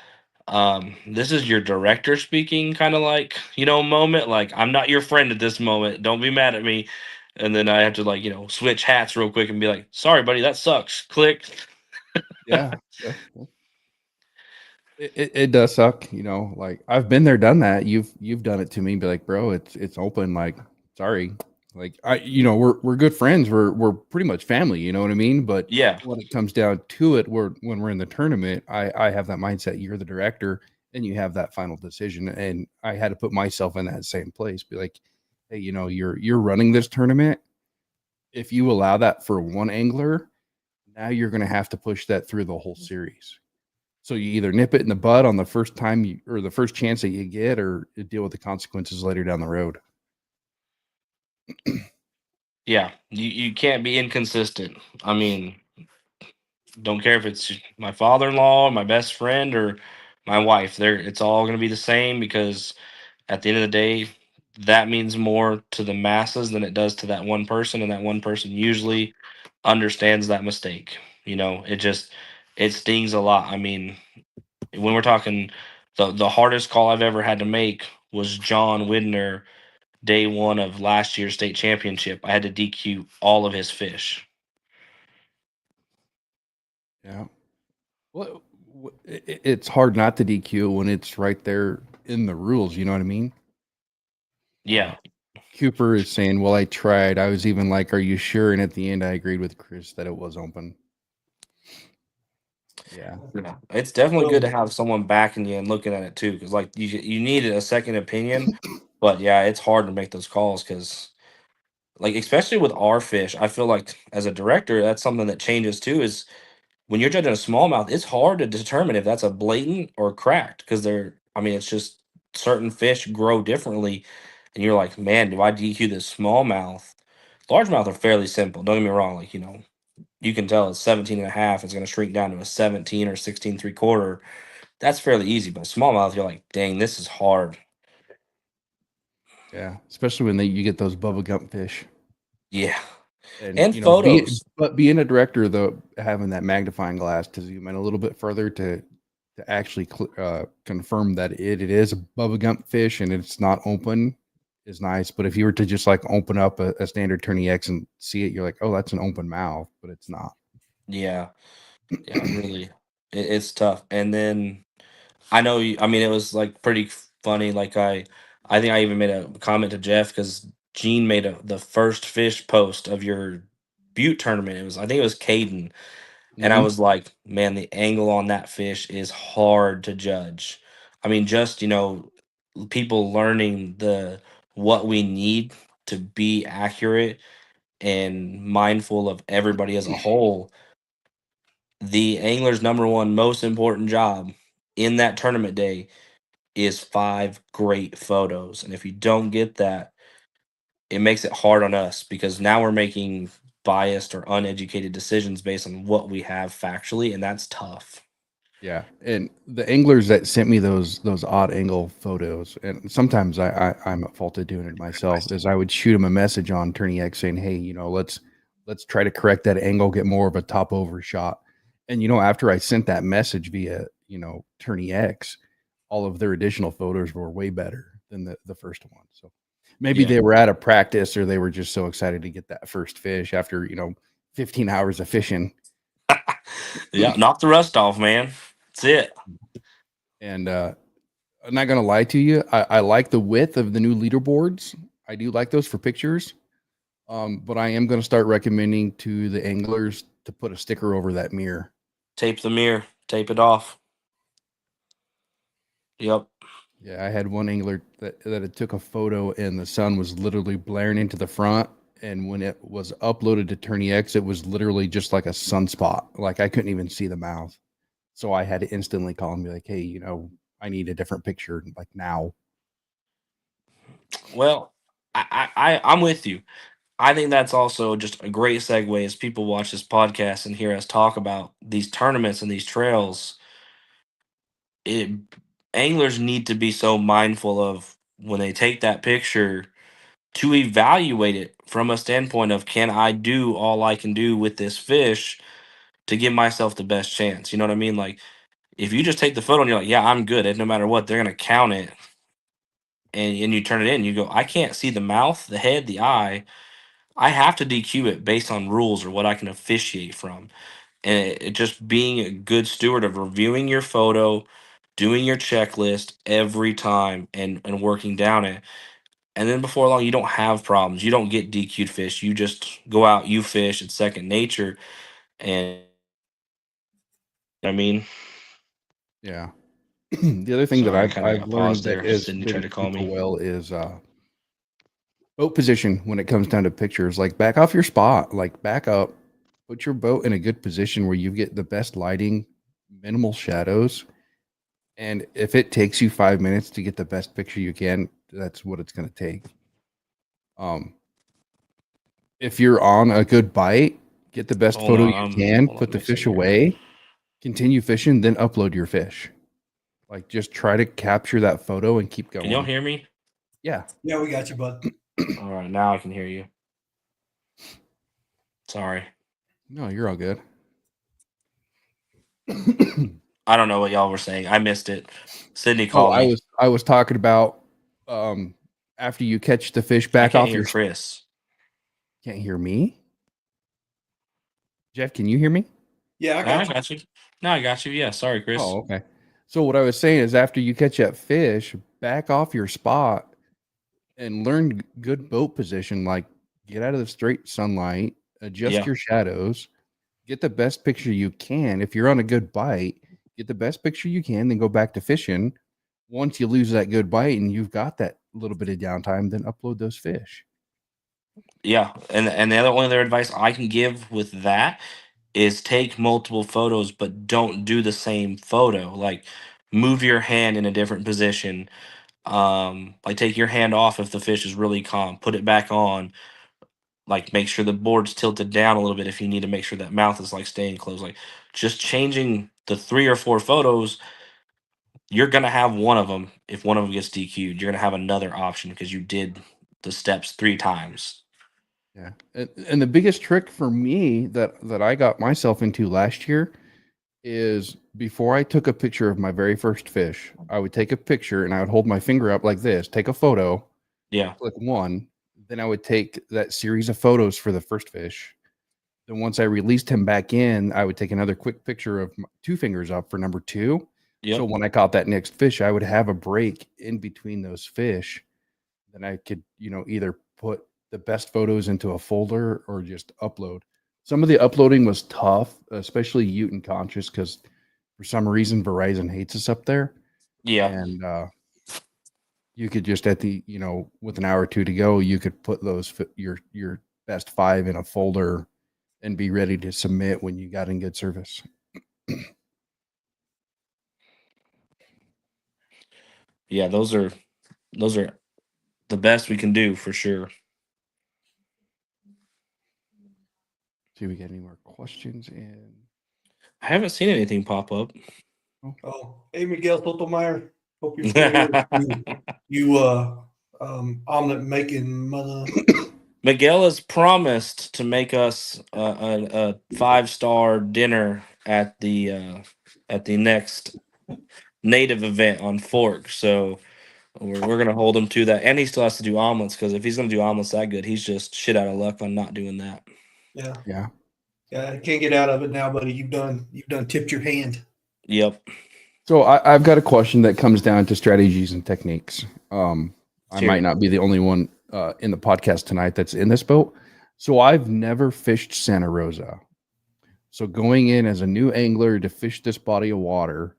S3: this is your director speaking kind of like, moment. Like I'm not your friend at this moment. Don't be mad at me. And then I have to like, switch hats real quick and be like, sorry, buddy, that sucks. Click.
S1: Yeah. Yeah. It does suck, like I've been there, done that. You've done it to me, be like, bro, it's open. Like, sorry. Like we're good friends. We're pretty much family, you know what I mean? But
S3: Yeah.
S1: when it comes down to it, when we're in the tournament, I have that mindset, you're the director and you have that final decision. And I had to put myself in that same place, be like, hey, you're running this tournament. If you allow that for one angler, now you're gonna have to push that through the whole series. So you either nip it in the bud on the first time or the first chance that you get, or you deal with the consequences later down the road.
S3: Yeah. You can't be inconsistent. I mean, don't care if it's my father-in-law, my best friend, or my wife. It's all going to be the same because at the end of the day, that means more to the masses than it does to that one person, and that one person usually understands that mistake. It stings a lot. I mean, when we're talking, the hardest call I've ever had to make was John Widner, day one of last year's state championship. I had to DQ all of his fish.
S1: Yeah. Well, it's hard not to DQ when it's right there in the rules. You know what I mean?
S3: Yeah.
S1: Cooper is saying, well, I tried. I was even like, are you sure? And at the end, I agreed with Chris that it was open. Yeah.
S3: Yeah, it's definitely good to have someone backing you and looking at it too, because like you needed a second opinion. But yeah, it's hard to make those calls because, like, especially with our fish, I feel like as a director, that's something that changes too. Is when you're judging a smallmouth, it's hard to determine if that's a blatant or cracked because I mean, it's just certain fish grow differently, and you're like, man, do I DQ this smallmouth? Largemouth are fairly simple. Don't get me wrong, like you can tell it's 17 and a half. It's going to shrink down to a 17 or 16 3/4. That's fairly easy. But smallmouth, you're like, dang, this is hard.
S1: Yeah. Especially when you get those Bubba Gump fish.
S3: Yeah.
S1: And,
S3: And photos.
S1: being a director, though, having that magnifying glass to zoom in a little bit further to actually confirm that it is a Bubba Gump fish and it's not open is nice. But if you were to just like open up a standard Tourney X and see it, you're like, oh, that's an open mouth, but it's not.
S3: Yeah. Yeah, really. It's tough. And then I know I mean, it was like pretty funny. Like I think I even made a comment to Jeff because Gene made the first fish post of your Butte tournament. I think it was Caden. And I
S1: Mhm.
S3: was like, man, the angle on that fish is hard to judge. I mean, just, people learning what we need to be accurate and mindful of everybody as a whole. The angler's number one most important job in that tournament day is 5 great photos. And if you don't get that, it makes it hard on us because now we're making biased or uneducated decisions based on what we have factually, and that's tough.
S1: Yeah, and the anglers that sent me those odd angle photos, and sometimes I'm at fault of doing it myself, is I would shoot them a message on Tourney X saying, "Hey, let's try to correct that angle, get more of a top over shot." And after I sent that message via Tourney X, all of their additional photos were way better than the first one. So maybe
S3: Yeah.
S1: they were out of practice, or they were just so excited to get that first fish after 15 hours of fishing.
S3: Yeah, knock the rust off, man. That's it.
S1: And I'm not gonna lie to you. I like the width of the new leaderboards. I do like those for pictures. But I am gonna start recommending to the anglers to put a sticker over that mirror.
S3: Tape the mirror, tape it off. Yep.
S1: Yeah, I had one angler that it took a photo and the sun was literally blaring into the front. And when it was uploaded to Tourney X, it was literally just like a sunspot. Like I couldn't even see the mouth. So I had to instantly call and be like, hey, I need a different picture like now.
S3: Well, I'm with you. I think that's also just a great segue as people watch this podcast and hear us talk about these tournaments and these trails. It Anglers need to be so mindful of when they take that picture to evaluate it from a standpoint of, can I do all I can do with this fish to give myself the best chance? You know what I mean? Like, if you just take the photo and you're like, yeah, I'm good, and no matter what, they're gonna count it, and you turn it in, you go, I can't see the mouth, the head, the eye. I have to DQ it based on rules or what I can officiate from. And it just being a good steward of reviewing your photo, doing your checklist every time, and working down it. And then before long, you don't have problems. You don't get DQ'd fish. You just go out, you fish. It's second nature. And I mean,
S1: Yeah. The other thing that
S3: sorry, I
S1: I've
S3: kind of
S1: I've
S3: got
S1: learned
S3: paused
S1: that
S3: there.
S1: has
S3: Sydney tried
S1: been
S3: to call
S1: super
S3: me.
S1: well is boat position when it comes down to pictures. Like back off your spot, like back up, put your boat in a good position where you get the best lighting, minimal shadows. And if it takes you 5 minutes to get the best picture you can, that's what it's going to take. Um, if you're on a good bite, get the best
S3: Hold
S1: photo
S3: on,
S1: you can,
S3: hold on,
S1: put
S3: let
S1: the
S3: me see
S1: fish
S3: here.
S1: away, continue fishing, then upload your fish. Like just try to capture that photo and keep going.
S3: Can y'all hear me?
S1: Yeah.
S2: Yeah, we got you, bud.
S3: All right, now I can hear you. Sorry.
S1: No, you're all good.
S3: I don't know what y'all were saying. I missed it. Sydney
S1: Oh,
S3: called me.
S1: I was talking about um after you catch the fish,
S3: I
S1: back
S3: can't
S1: off
S3: hear
S1: your.
S3: Chris.
S1: Can't hear me, Jeff. Can you hear me?
S2: Yeah, I
S3: No, I
S2: got you.
S3: got you. No, I got you. Yeah, sorry, Chris.
S1: Oh, okay. So what I was saying is, after you catch that fish, back off your spot and learn good boat position. Like get out of the straight sunlight, adjust
S3: Yeah.
S1: your shadows, get the best picture you can. If you're on a good bite, get the best picture you can, then go back to fishing. Once you lose that good bite and you've got that little bit of downtime, then upload those fish.
S3: Yeah. And the only other advice I can give with that is take multiple photos, but don't do the same photo. Like move your hand in a different position. Like take your hand off if the fish is really calm, put it back on. Like make sure the board's tilted down a little bit if you need to make sure that mouth is like staying closed. Like just changing the 3 or 4 photos, you're gonna have one of them. If one of them gets DQ'd, you're gonna have another option because you did the steps 3 times.
S1: Yeah. And the biggest trick for me that I got myself into last year is before I took a picture of my very first fish, I would take a picture and I would hold my finger up like this, take a photo,
S3: Yeah.
S1: click one, then I would take that series of photos for the first fish. Then once I released him back in, I would take another quick picture of my 2 fingers up for number 2. So
S3: Yep.
S1: when I caught that next fish, I would have a break in between those fish. Then I could, either put the best photos into a folder or just upload. Some of the uploading was tough, especially Ute and Conscious, because for some reason Verizon hates us up there.
S3: Yeah.
S1: And you could just at the, with an hour or two to go, you could put those your best 5 in a folder and be ready to submit when you got in good service.
S3: Yeah, those are the best we can do for sure.
S1: See if we get any more questions in.
S3: I haven't seen anything pop up.
S2: Oh, hey, Miguel Sotomayor. Hope you're still here. You omelet making mother.
S3: Miguel has promised to make us a 5-star dinner at the next native event on Fork. So we're gonna hold him to that, and he still has to do omelets, because if he's gonna do omelets that good, he's just shit out of luck on not doing that.
S2: Yeah.
S1: Yeah.
S2: Yeah, I can't get out of it now, buddy. You've done tipped your hand.
S3: Yep.
S1: So I've got a question that comes down to strategies and techniques. I
S3: Sure.
S1: might not be the only one in the podcast tonight that's in this boat. So I've never fished Santa Rosa. So going in as a new angler to fish this body of water,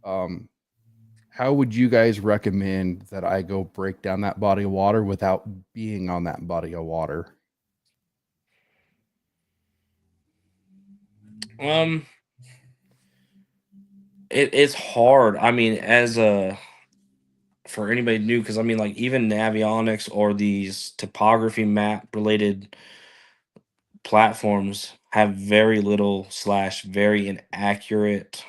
S1: how would you guys recommend that I go break down that body of water without being on that body of water?
S3: It's hard. I mean, for anybody new, because I mean, like, even Navionics or these topography map related platforms have very little / very inaccurate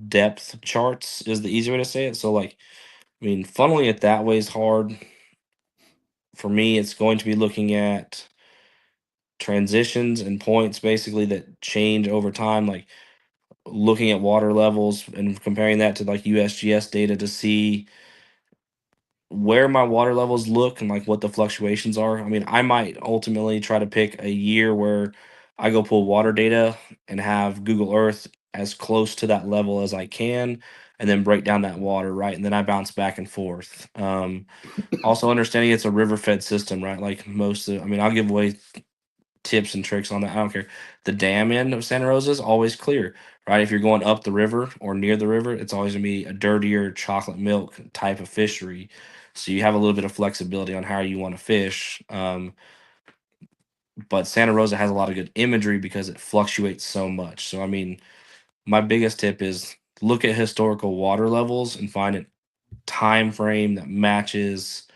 S3: depth charts, is the easy way to say it. So, like, I mean, funneling it that way is hard. For me, it's going to be looking at transitions and points basically that change over time, like looking at water levels and comparing that to like USGS data to see where my water levels look and like what the fluctuations are. I mean, I might ultimately try to pick a year where I go pull water data and have Google Earth as close to that level as I can, and then break down that water, right? And then I bounce back and forth. Also understanding it's a river fed system, right? Like I mean, I'll give away tips and tricks on that. I don't care. The dam end of Santa Rosa is always clear, right? If you're going up the river or near the river, it's always gonna be a dirtier chocolate milk type of fishery. So you have a little bit of flexibility on how you want to fish. But Santa Rosa has a lot of good imagery because it fluctuates so much. So I mean, my biggest tip is look at historical water levels and find a time frame that matches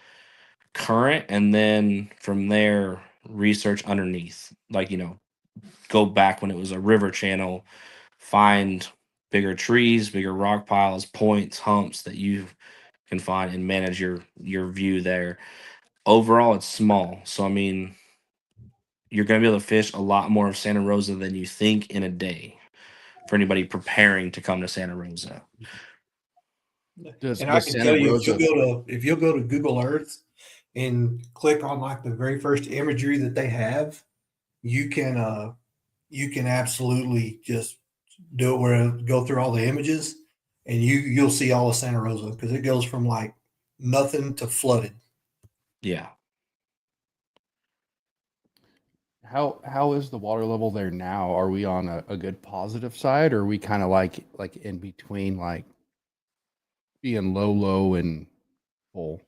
S3: current, and then from there research underneath, like, go back when it was a river channel, find bigger trees, bigger rock piles, points, humps that you can find, and manage your view there. Overall it's small, so I mean, you're going to be able to fish a lot more of Santa Rosa than you think in a day for anybody preparing to come to Santa Rosa.
S2: And I can tell you, if you'll go to Google Earth and click on like the very first imagery that they have, you can absolutely just do it where go through all the images, and you'll see all of Santa Rosa, because it goes from like nothing to flooded.
S3: Yeah.
S1: How is the water level there now? Are we on a good positive side, or are we kind of like in between, like being low and full?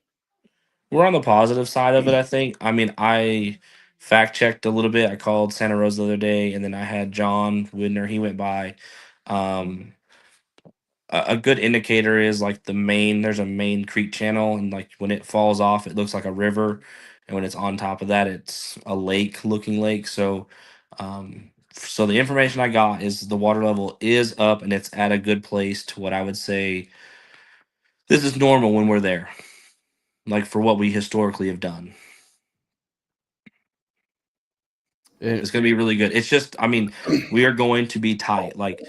S3: We're on the positive side of it, I think. I mean, I fact checked a little bit. I called Santa Rosa the other day, and then I had John Widner. He went by. A good indicator is like there's a main creek channel, and like when it falls off, it looks like a river, and when it's on top of that, it's a looking lake. So, so the information I got is the water level is up, and it's at a good place to what I would say this is normal when we're there, like for what we historically have done. It's going to be really good. It's just, I mean, we are going to be tight. Like,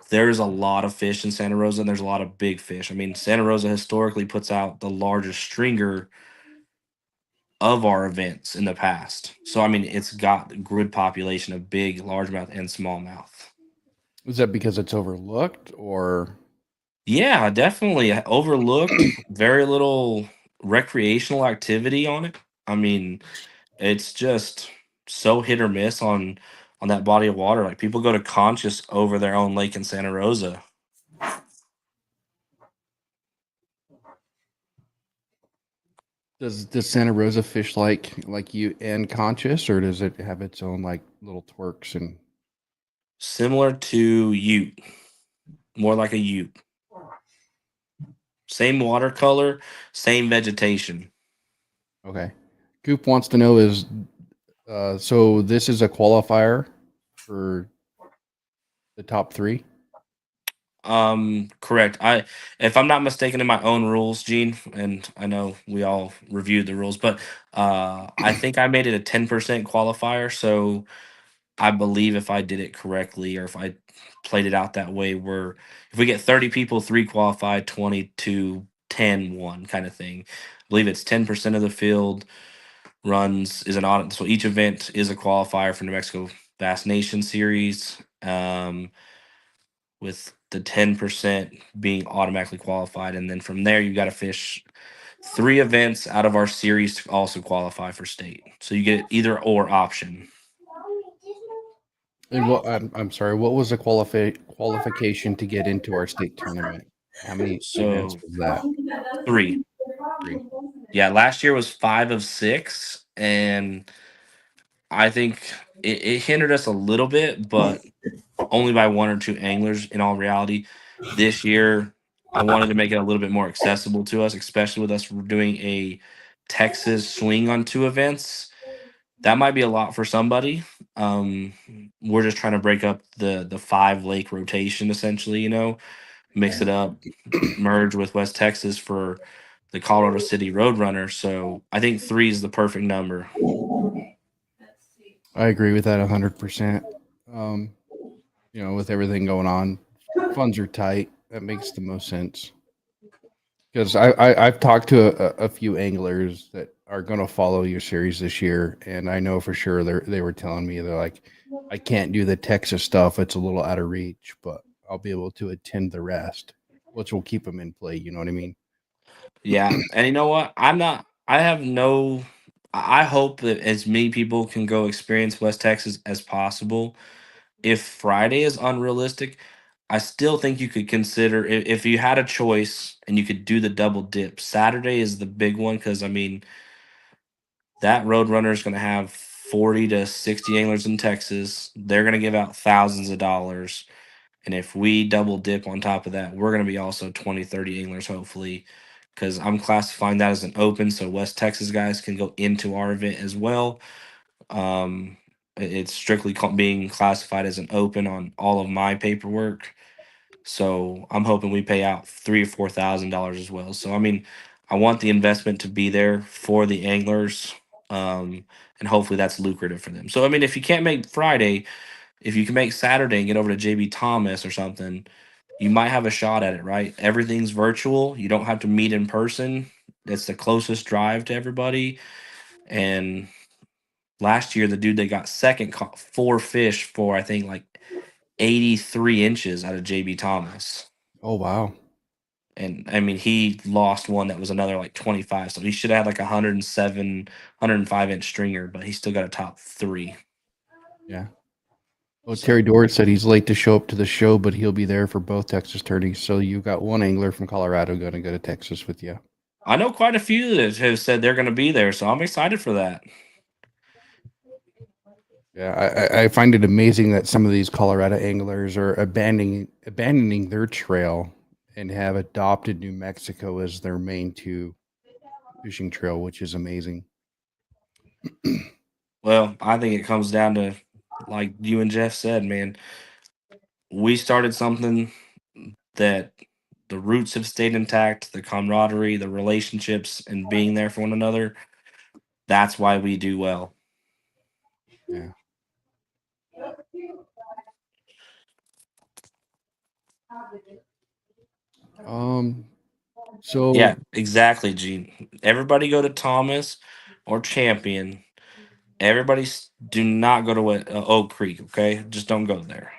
S3: there's a lot of fish in Santa Rosa, and there's a lot of big fish. I mean, Santa Rosa historically puts out the largest stringer of our events in the past. So, I mean, it's got a good population of big, largemouth, and smallmouth.
S1: Is that because it's overlooked, or?
S3: Yeah, definitely overlooked. Very little recreational activity on it. I mean, it's just so hit or miss on that body of water. Like people go to Conscious over their own lake in Santa Rosa.
S1: Does Santa Rosa fish like you and Conscious, or does it have its own like little twerks and?
S3: Similar to Ute, more like a Ute. Same watercolor, same vegetation.
S1: Okay. Coop wants to know is so this is a qualifier for the top 3?
S3: Correct. If I'm not mistaken in my own rules, Gene, and I know we all reviewed the rules, but I think I made it a 10% qualifier. So I believe if I did it correctly, or if I played it out that way, where if we get 30 people, 3 qualified, 22, 10, 1 kind of thing. I believe it's 10% of the field runs is an audit. So each event is a qualifier for New Mexico Bass Nation Series. With the 10% being automatically qualified. And then from there, you got to fish 3 events out of our series to also qualify for state. So you get either or option.
S1: And what I'm sorry, what was the qualification to get into our state tournament? How many events
S3: So
S1: was that?
S3: 3.
S1: 3.
S3: Yeah, last year was 5 of 6. And I think it hindered us a little bit, but only by 1 or 2 anglers in all reality. This year, I wanted to make it a little bit more accessible to us, especially with us doing a Texas swing on 2 events. That might be a lot for somebody. We're just trying to break up the 5 lake rotation essentially, mix it up, merge with West Texas for the Colorado City Roadrunner. So I think 3 is the perfect number.
S1: I agree with that 100%. With everything going on, funds are tight. That makes the most sense. Because I've talked to a few anglers that are going to follow your series this year, and I know for sure they were telling me they're like, I can't do the Texas stuff; it's a little out of reach, but I'll be able to attend the rest, which will keep them in play. You know what I mean?
S3: Yeah, and you know what? I have no. I hope that as many people can go experience West Texas as possible. If Friday is unrealistic, I still think you could consider if you had a choice and you could do the double dip. Saturday is the big one because I mean that Roadrunner is going to have 40 to 60 anglers in Texas. They're going to give out thousands of dollars. And if we double dip on top of that, we're going to be also 20, 30 anglers, hopefully, because I'm classifying that as an open. So West Texas guys can go into our event as well. It's strictly being classified as an open on all of my paperwork. So I'm hoping we pay out $3,000 or $4,000 as well. So I mean, I want the investment to be there for the anglers, and hopefully that's lucrative for them. So I mean, if you can't make Friday, if you can make Saturday and get over to JB Thomas or something, you might have a shot at it, right? Everything's virtual. You don't have to meet in person. It's the closest drive to everybody. And last year, the dude that got second caught 4 fish for, I think, like 83 inches out of JB Thomas.
S1: Oh wow!
S3: And I mean, he lost one that was another like 25. So he should have had like 107, 105-inch stringer, but he still got a top 3.
S1: Yeah. Well, Terry Dort said he's late to show up to the show, but he'll be there for both Texas tourneys. So you got one angler from Colorado going to go to Texas with you.
S3: I know quite a few that have said they're going to be there, so I'm excited for that.
S1: Yeah, I find it amazing that some of these Colorado anglers are abandoning their trail and have adopted New Mexico as their main 2 fishing trail, which is amazing.
S3: Well, I think it comes down to, like you and Jeff said, man, we started something that the roots have stayed intact, the camaraderie, the relationships, and being there for one another. That's why we do well.
S1: Yeah. So
S3: Yeah, exactly, Gene. Everybody go to Thomas or Champion. Everybody do not go to Oak Creek, okay? Just don't go there.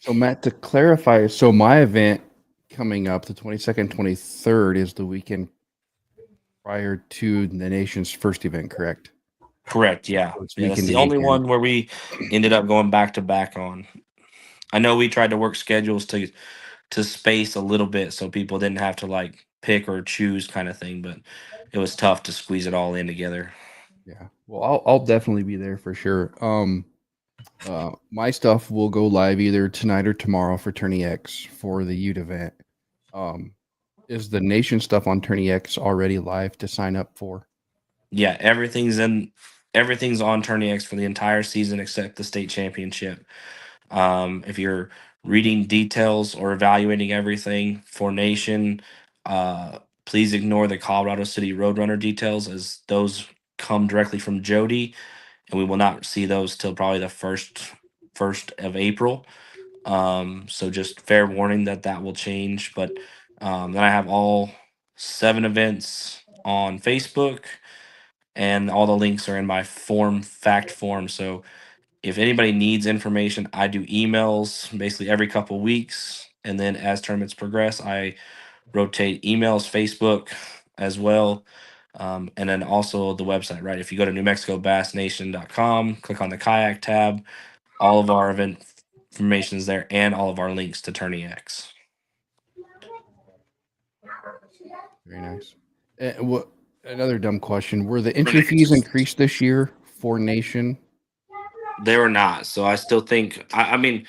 S1: So Matt, to clarify, so my event coming up, the 22nd, 23rd, is the weekend prior to the nation's first event, correct?
S3: Correct. Yeah.
S1: So it's
S3: Yeah. That's
S1: weekend
S3: the
S1: to
S3: only
S1: weekend.
S3: one where we ended up going back to back on. I know we tried to work schedules to space a little bit so people didn't have to like pick or choose kind of thing, but it was tough to squeeze it all in together.
S1: Yeah. Well, I'll definitely be there for sure. My stuff will go live either tonight or tomorrow for Tourney X for the Ute event. Is the nation stuff on Tourney X already live to sign up for?
S3: Yeah, everything's on Tourney X for the entire season except the state championship. If you're reading details or evaluating everything for Nation, please ignore the Colorado City Roadrunner details as those come directly from Jody, and we will not see those till probably the first of April. So just fair warning that that will change. But then I have all 7 events on Facebook, and all the links are in my fact form. So if anybody needs information, I do emails basically every couple weeks, and then as tournaments progress, I rotate emails, Facebook as well, and then also the website. Right, if you go to NewMexicoBassNation.com, click on the kayak tab, all of our event information is there, and all of our links to Tourney X.
S1: Very nice. What another dumb question? Were the entry fees increased this year for Nation?
S3: They were not, so I still think. I mean,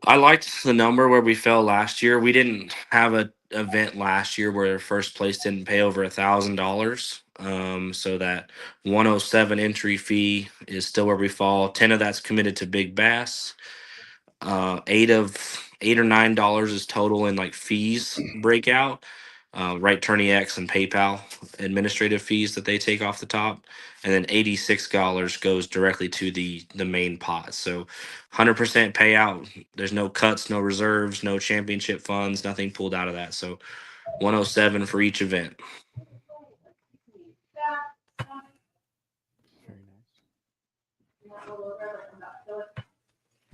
S3: I liked the number where we fell last year. We didn't have a event last year where first place didn't pay over $1,000. So that 107 entry fee is still where we fall. 10 of that's committed to Big Bass. $8 or $9 is total in like fees breakout. Right, Tourney X and PayPal administrative fees that they take off the top, and then $86 goes directly to the main pot. So 100% payout. There's no cuts, no reserves, no championship funds, nothing pulled out of that. So 107 for each event.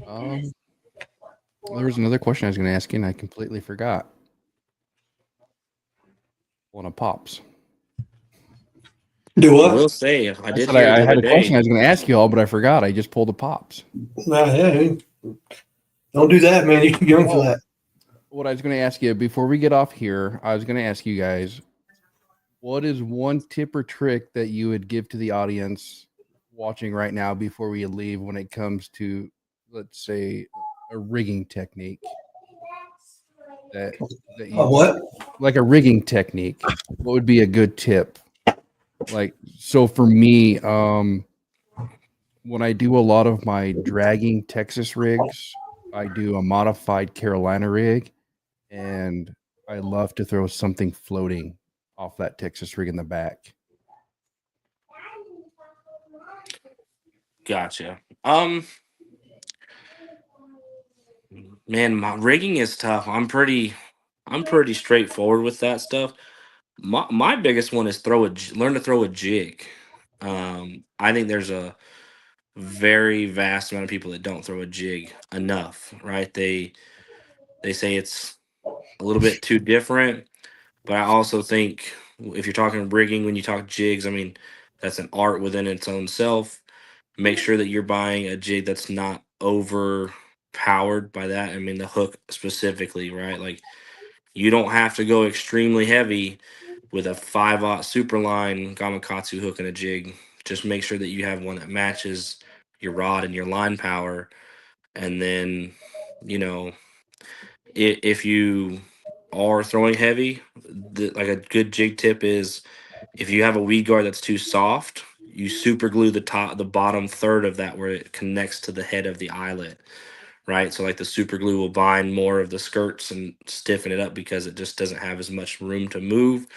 S1: Very nice. There was another question I was going to ask you, and I completely forgot. One of Pops.
S2: Do
S3: I
S2: what?
S3: will say, I
S1: I
S3: did
S1: said
S3: hear
S1: I
S3: the
S1: had
S3: other
S1: a question I
S3: day.
S1: was going to ask you all, but I forgot. I just pulled the Pops.
S2: Nah, yeah, don't do that, man. You're too young for that.
S1: What I was going to ask you before we get off here, I was going to ask you guys, what is one tip or trick that you would give to the audience watching right now before we leave when it comes to, let's say, a rigging technique that you
S2: What?
S1: like a rigging technique? What would be a good tip? Like, so for me, when I do a lot of my dragging Texas rigs, I do a modified Carolina rig, and I love to throw something floating off that Texas rig in the back.
S3: Gotcha. Man, my rigging is tough. I'm pretty straightforward with that stuff. My biggest one is learn to throw a jig. I think there's a very vast amount of people that don't throw a jig enough, right? They say it's a little bit too different, but I also think if you're talking rigging, when you talk jigs, I mean that's an art within its own self. Make sure that you're buying a jig that's not overpowered by that. I mean the hook specifically, right? Like you don't have to go extremely heavy with a 5/0 Superline Gamakatsu hook and a jig. Just make sure that you have one that matches your rod and your line power. And then, you know, if you are throwing heavy, like a good jig tip is if you have a weed guard that's too soft, you super glue the bottom third of that where it connects to the head of the eyelet, right? So like the super glue will bind more of the skirts and stiffen it up because it just doesn't have as much room to move.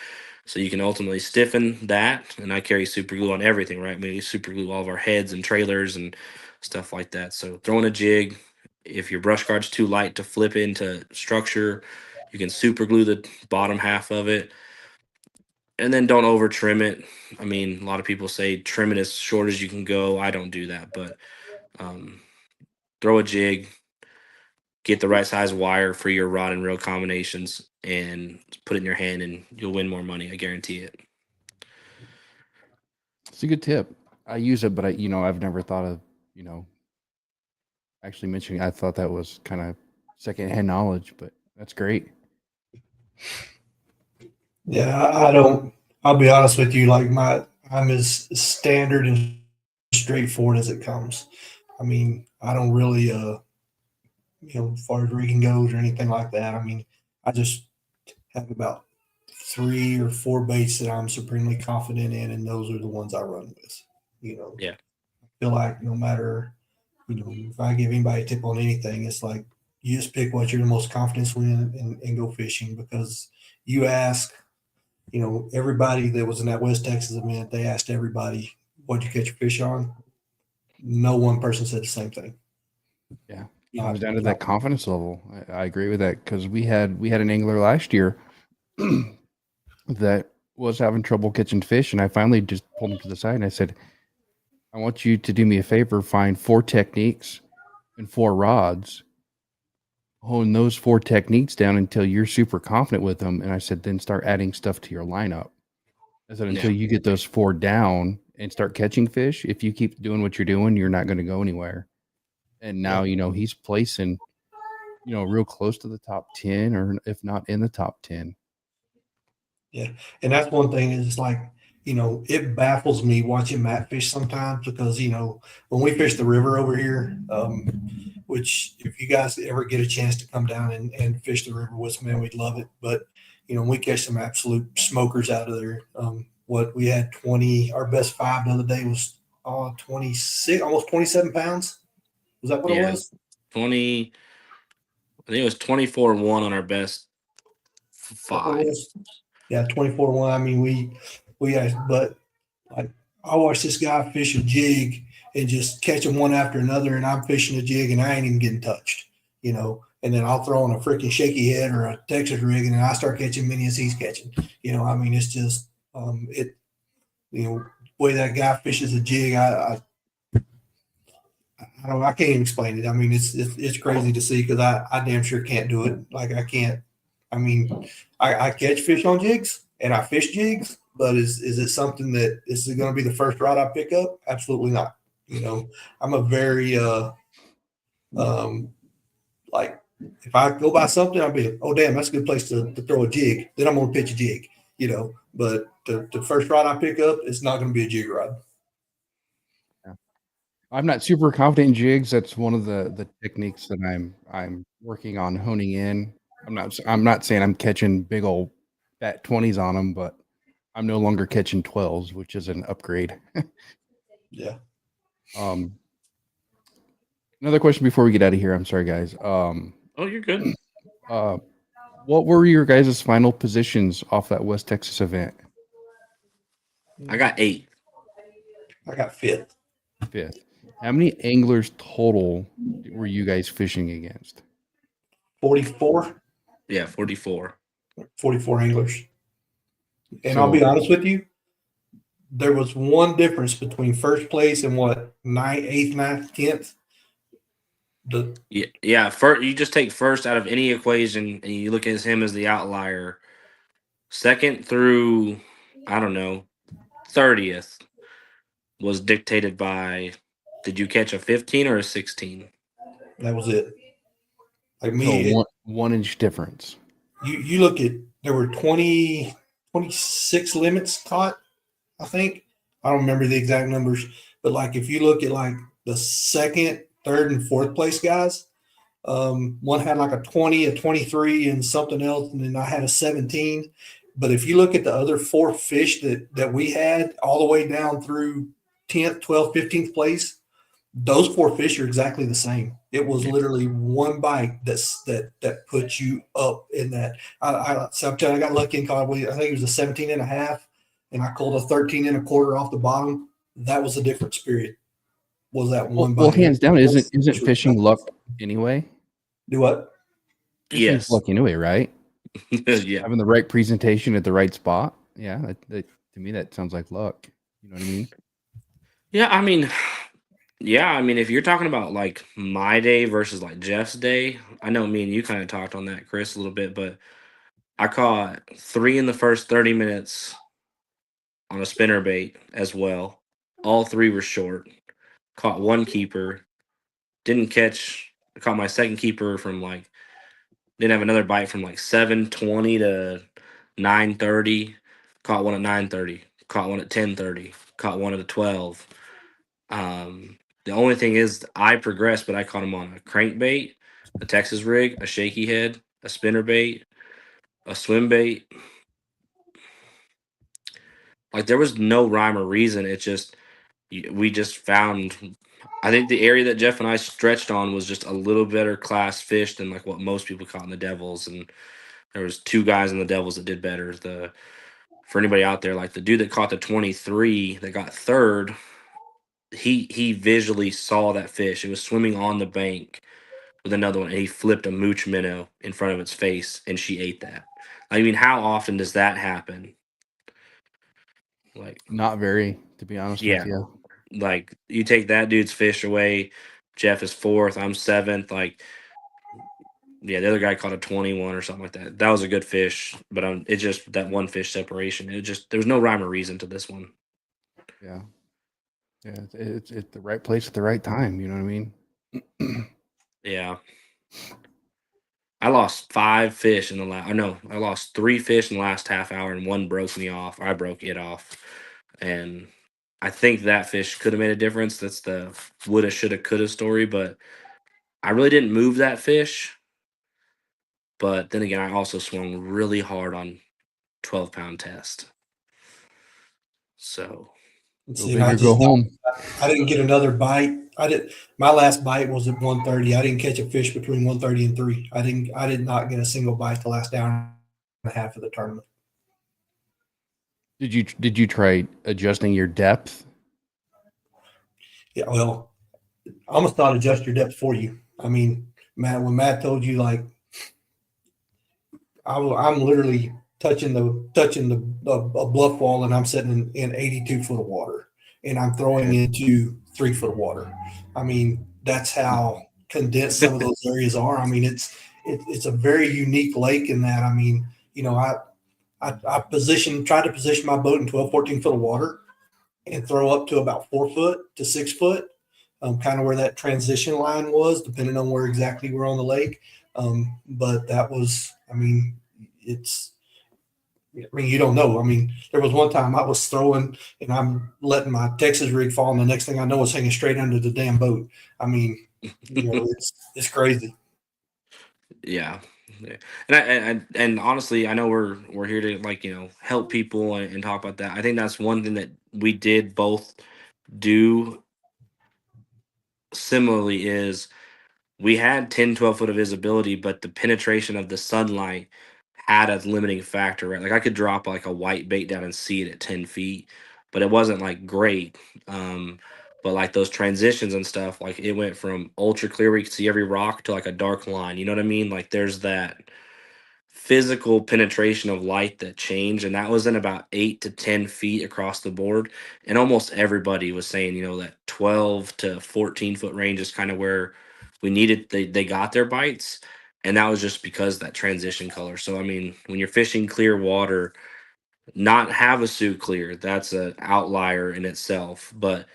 S3: So you can ultimately stiffen that. And I carry super glue on everything, right? We super glue all of our heads and trailers and stuff like that. So throwing a jig, if your brush guard's too light to flip into structure, you can super glue the bottom half of it. And then don't over trim it. I mean, a lot of people say trim it as short as you can go. I don't do that, but throw a jig, get the right size wire for your rod and reel combinations and put it in your hand, and you'll win more money. I guarantee it.
S1: It's a good tip. I use it, but I've never thought of, actually mentioning. I thought that was kind of secondhand knowledge, but that's great.
S2: Yeah, I don't. I'll be honest with you. Like I'm as standard and straightforward as it comes. I mean, I don't really, as far as rigging goes or anything like that. I mean, I just have about 3 or 4 baits that I'm supremely confident in, and those are the ones I run with.
S3: Yeah.
S2: I feel like no matter, if I give anybody a tip on anything, it's like you just pick what you're the most confident in and go fishing, because you ask, everybody that was in that West Texas event, they asked everybody, what'd you catch your fish on? No one person said the same thing.
S1: Yeah.
S2: Not-
S1: Comes down to
S2: not-
S1: that confidence level. I agree with that, because we had an angler last year that was having trouble catching fish, and I finally just pulled him to the side and I said, I want you to do me a favor, find 4 techniques and 4 rods, hone those 4 techniques down until you're super confident with them. And I said, then start adding stuff to your lineup. I said, until you get those 4 down and start catching fish, if you keep doing what you're doing, you're not going to go anywhere. And now, he's placing, real close to the top 10, or if not in the top 10.
S2: Yeah. And that's one thing is it's like, it baffles me watching Matt fish sometimes, because, when we fish the river over here, which if you guys ever get a chance to come down and fish the river with me, we'd love it. But, we catch some absolute smokers out of there. What we had 20, our best 5 the other day was 26, almost 27 pounds. Was that what it was?
S3: 20. I think it was 24-1 on our best
S2: What it
S3: 5.
S2: was? Yeah, 24-1. I mean, we had, but like I watched this guy fish a jig and just catch them one after another, and I'm fishing a jig and I ain't even getting touched, and then I'll throw on a freaking shaky head or a Texas rig, and then I start catching many as he's catching. I mean, it's just way that guy fishes a jig, I don't, I can't even explain it. I mean, it's crazy to see, because I damn sure can't do it. Like I can't. I mean, I catch fish on jigs and I fish jigs, but is it something that is going to be the first rod I pick up? Absolutely not. I'm a very like, if I go buy something, I'll be, oh damn, that's a good place to throw a jig. Then I'm going to pitch a jig. But the first rod I pick up is not going to be a jig rod.
S1: I'm not super confident in jigs. That's one of the techniques that I'm working on honing in. I'm not saying I'm catching big old fat 20s on them, but I'm no longer catching 12s, which is an upgrade.
S2: Yeah.
S1: Another question before we get out of here. I'm sorry, guys.
S3: Oh, you're good.
S1: What were your guys' final positions off that West Texas event?
S3: I got 8.
S2: I got 5th.
S1: 5th. How many anglers total were you guys fishing against?
S2: 44.
S3: Yeah, 44.
S2: 44 anglers. And
S1: So-
S2: I'll be honest with you, there was one difference between first place and 9th, 8th, 9th, 10th.
S3: Yeah. First, you just take first out of any equation, and you look at him as the outlier. Second through, I don't know, 30th was dictated by, did you catch a 15 or a 16?
S2: That was it. Like
S1: So
S2: me,
S1: 1 inch difference.
S2: you look at, there were 26 limits caught, I think. I don't remember the exact numbers, but like if you look at like the 2nd, 3rd, and 4th place guys, one had like a 20, a 23, and something else, and then I had a 17. But if you look at the other 4 fish that we had all the way down through 10th, 12th, 15th place, those 4 fish are exactly the same. It was literally one bite that puts you up in that. So I'm telling you, I got lucky and caught. I think it was a 17 and a half, and I called a 13 and a quarter off the bottom. That was the difference. Period. Was that one bite?
S1: Well, hands down, isn't fishing luck anyway?
S2: Do what?
S1: Fishing's
S3: Yes.
S1: luck anyway, right?
S3: Yeah.
S1: Having the right presentation at the right spot. Yeah, that to me that sounds like luck. You know what I mean?
S3: Yeah, I mean, Yeah, I mean, if you're talking about like my day versus like Jeff's day, I know me and you kind of talked on that, Chris, a little bit, but I caught 3 in the first 30 minutes on a spinner bait as well. All 3 were short. Caught 1 keeper. Didn't catch. I caught my second keeper from like didn't have another bite from like 7:20 to 9:30. Caught one at 9:30. Caught one at 10:30. Caught one at 12. The only thing is I progressed, but I caught him on a crankbait, a Texas rig, a shaky head, a spinner bait, a swim bait. Like there was no rhyme or reason. It just we just found. I think the area that Jeff and I stretched on was just a little better class fish than like what most people caught in the Devils, and there was 2 guys in the Devils that did better. The For anybody out there, like the dude that caught the 23 that got third, he visually saw that fish. It was swimming on the bank with another one, and he flipped a mooch minnow in front of its face, and she ate that. I mean, how often does that happen? Like,
S1: Not very, to be honest with
S3: yeah,
S1: you.
S3: like you take that dude's fish away. Jeff is 4th. I'm 7th. Like, yeah, the other guy caught a 21 or something like that. That was a good fish, but it just that one fish separation. It just there was no rhyme or reason to this one.
S1: Yeah. Yeah, it's the right place at the right time. You know what I mean?
S3: Yeah. I lost 5 fish in the last. No, I lost 3 fish in the last half hour, and one broke me off. I broke it off, and I think that fish could have made a difference. That's the woulda, shoulda, coulda story. But I really didn't move that fish. But then again, I also swung really hard on 12-pound test. So
S2: And
S1: Go
S2: see,
S1: big
S2: I
S1: or go
S2: just
S1: home.
S2: I didn't get another bite. I did. My last bite was at 1:30. I didn't catch a fish between 1:30 and 3. I did not get a single bite the last hour and a half of the tournament.
S1: Did you try adjusting your depth?
S2: Yeah, well, I almost thought adjust your depth for you. I mean, Matt, when Matt told you like I'm literally touching a bluff wall, and I'm sitting in 82 foot of water, and I'm throwing into 3 foot of water. I mean, that's how condensed some of those areas are. I mean, it's a very unique lake in that. I mean, I tried to position my boat in 12, 14 foot of water and throw up to about 4 foot to 6 foot, kind of where that transition line was, depending on where exactly we're on the lake. But that was, I mean, you don't know. I mean, there was one time I was throwing and I'm letting my Texas rig fall, and the next thing I know, it's hanging straight under the damn boat. I mean, it's crazy.
S3: yeah. Yeah. And honestly, I know we're here to like help people and talk about that. I think that's one thing that we did both do similarly is we had 10, 12 foot of visibility, but the penetration of the sunlight had a limiting factor, right? Like I could drop like a white bait down and see it at 10 feet, but it wasn't like great. But like those transitions and stuff, like it went from ultra clear where you could see every rock to like a dark line. You know what I mean? Like there's that physical penetration of light that changed, and that was in about 8 to 10 feet across the board. And almost everybody was saying that 12 to 14 foot range is kind of where we needed they got their bites, and that was just because that transition color. So I mean, when you're fishing clear water, not Havasu clear, that's an outlier in itself, but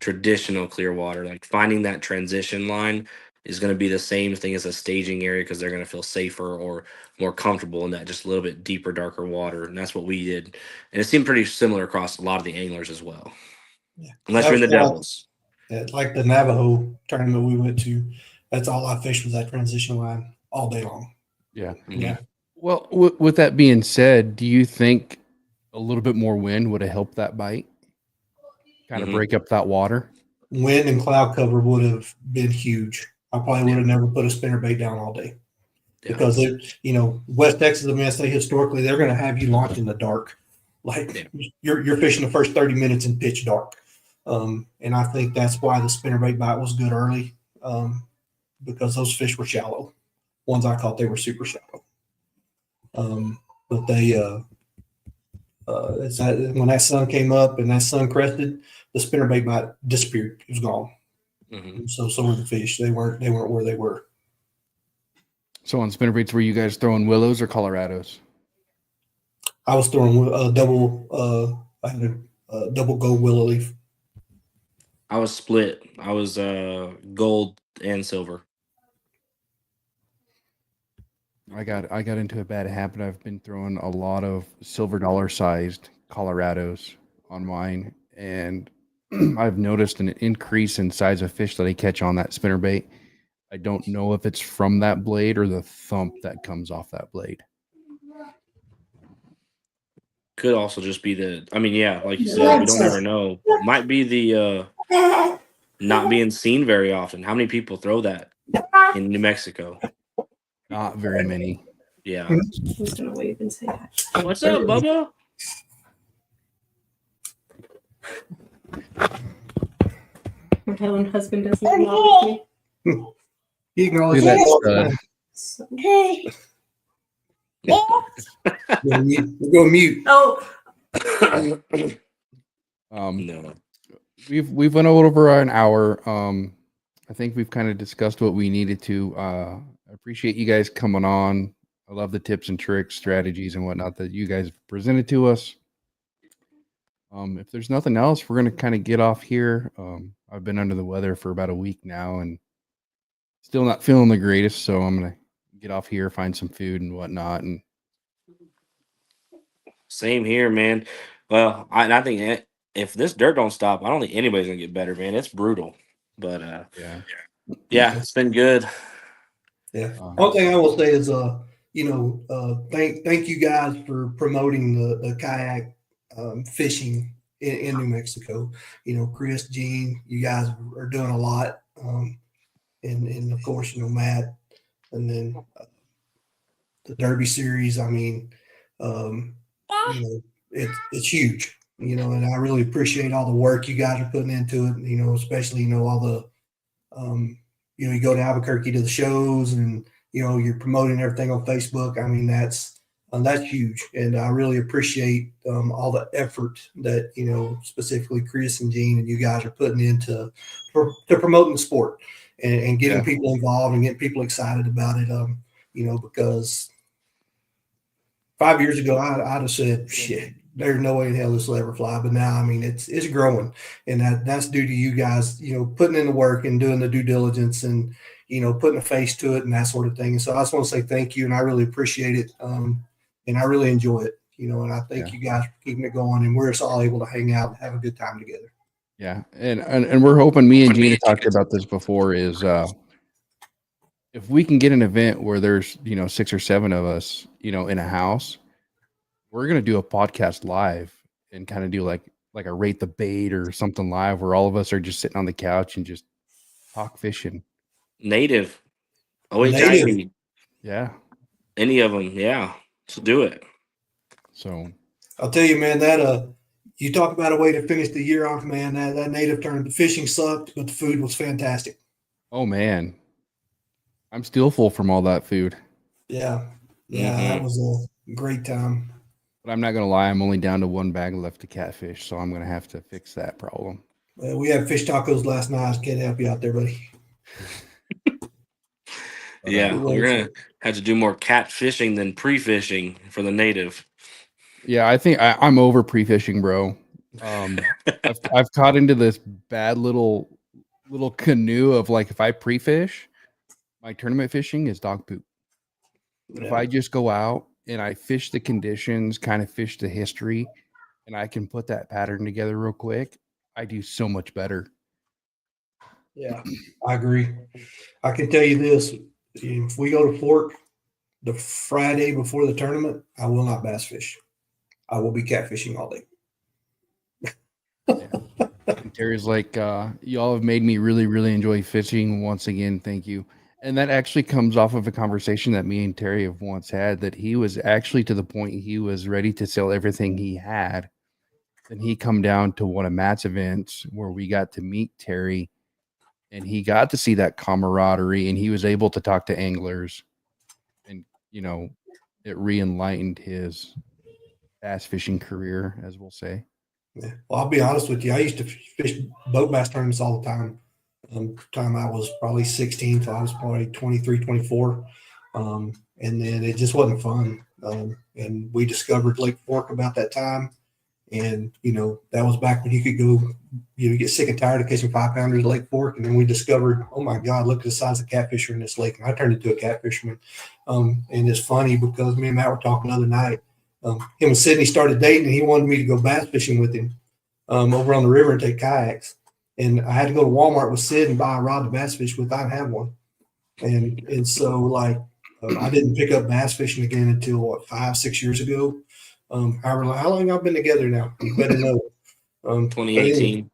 S3: traditional clear water, like finding that transition line is going to be the same thing as a staging area because they're going to feel safer or more comfortable in that just a little bit deeper, darker water. And that's what we did. And it seemed pretty similar across a lot of the anglers as well,
S2: Yeah,
S3: unless you're in
S2: that's
S3: the
S2: why,
S3: Devils.
S2: like the Navajo tournament we went to. That's all I fished was that transition line all day long.
S1: Yeah.
S3: Mhm.
S2: Yeah.
S1: Well, with that being said, do you think a little bit more wind would have helped that bite? Kind of
S3: Mhm.
S1: break up that water?
S2: Wind and cloud cover would have been huge. I probably would
S3: Yeah.
S2: have never put a spinner bait down all day.
S3: Yeah.
S2: Because West Texas, I mean, I say historically, they're going to have you launch in the dark. Like you're fishing the first 30 minutes in pitch dark. And I think that's why the spinnerbait bite was good early, because those fish were shallow. Ones I caught, they were super shallow. But they, when that sun came up and that sun crested, the spinnerbait bite disappeared. It was gone.
S3: Mhm.
S2: So were the fish. They weren't where they were.
S1: So on spinnerbaits, were you guys throwing willows or Colorados?
S2: I was throwing double. I had a double gold willow leaf.
S3: I was split. I was gold and silver.
S1: I got into a bad habit. I've been throwing a lot of silver dollar sized Colorados on mine, and I've noticed an increase in size of fish that I catch on that spinnerbait. I don't know if it's from that blade or the thump that comes off that blade.
S3: Could also just be the. I mean, yeah, like you said, we don't ever know. Might be the not being seen very often. How many people throw that in New Mexico?
S1: Not very many.
S3: Yeah.
S4: Who's gonna wave and say hi?
S3: What's up, Bubba?
S4: My own husband doesn't acknowledge me.
S2: You can always
S1: Look at that
S4: So.
S2: go mute.
S4: Oh,
S3: No.
S1: We've went over an hour. I think we've kind of discussed what we needed to. I appreciate you guys coming on. I love the tips and tricks, strategies, and whatnot that you guys presented to us. If there's nothing else, we're gonna kind of get off here. I've been under the weather for about a week now and still not feeling the greatest, so I'm gonna get off here, find some food and whatnot. And
S3: Same here, man. Well, I think if this dirt don't stop, I don't think anybody's gonna get better, man. It's brutal. But
S1: yeah,
S3: it's been good.
S2: Yeah. One thing I will say is, thank you guys for promoting the kayak fishing in New Mexico. Chris, Gene, you guys are doing a lot. And of course, Matt, and then the Derby series. I mean, it's huge. And I really appreciate all the work you guys are putting into it. Especially all the you go to Albuquerque to the shows, and you're promoting everything on Facebook. I mean, that's huge, and I really appreciate all the effort that specifically Chris and Gene and you guys are putting into promoting the sport and getting people involved and getting people excited about it. Because 5 years ago I'd have said, shit, there's no way in hell this will ever fly. But now, I mean, it's growing, and that's due to you guys, putting in the work and doing the due diligence and, putting a face to it and that sort of thing. And so I just want to say thank you, and I really appreciate it. And I really enjoy it, and I thank you guys for keeping it going, and we're just all able to hang out and have a good time together.
S1: Yeah. And we're hoping, me and Gina talked about this before, is if we can get an event where there's 6 or 7 of us in a house, we're gonna do a podcast live and kind of do like a rate the bait or something live where all of us are just sitting on the couch and just talk fishing.
S3: Native. OHIV.
S1: Yeah.
S3: Any of them, yeah. So do it.
S1: So
S2: I'll tell you, man, that you talk about a way to finish the year off, man. That native tournament, the fishing sucked, but the food was fantastic.
S1: oh man, I'm still full from all that food.
S2: Yeah, that was a great time.
S1: But I'm not gonna lie, I'm only down to 1 bag left to catfish, so I'm gonna have to fix that problem.
S2: We had fish tacos last night. I can't help you out there, buddy.
S3: Yeah, we're gonna have to do more cat fishing than pre-fishing for the native.
S1: Yeah, I think I'm over pre-fishing, bro. I've caught into this bad little canoe of, like, if I pre-fish, my tournament fishing is dog poop. If I just go out and I fish the conditions, kind of fish the history, and I can put that pattern together real quick, I do so much better.
S2: Yeah, I agree. I can tell you this: if we go to Fork the Friday before the tournament, I will not bass fish. I will be catfishing all day.
S1: And Terry's like, y'all have made me really, really enjoy fishing. Once again, thank you. And that actually comes off of a conversation that me and Terry have once had, that he was actually to the point he was ready to sell everything he had. Then he come down to one of Matt's events where we got to meet Terry, and he got to see that camaraderie, and he was able to talk to anglers, and it re-enlightened his bass fishing career, as we'll say.
S2: Yeah. Well, I'll be honest with you. I used to fish boat bass tournaments all the time Time I was probably 16, so I was probably 23, 24. And then it just wasn't fun. And we discovered Lake Fork about that time. And, that was back when you could go, get sick and tired of catching 5-pounders at Lake Fork. And then we discovered, oh my God, look at the size of catfish in this lake. And I turned into a catfisherman. And it's funny because me and Matt were talking the other night. Him and Sydney started dating, and he wanted me to go bass fishing with him over on the river and take kayaks. And I had to go to Walmart with Sid and buy a rod to bass fish with. I didn't have one. And so, like, I didn't pick up bass fishing again until 5-6 years ago. How long y'all been together now? You better know.
S3: 2018.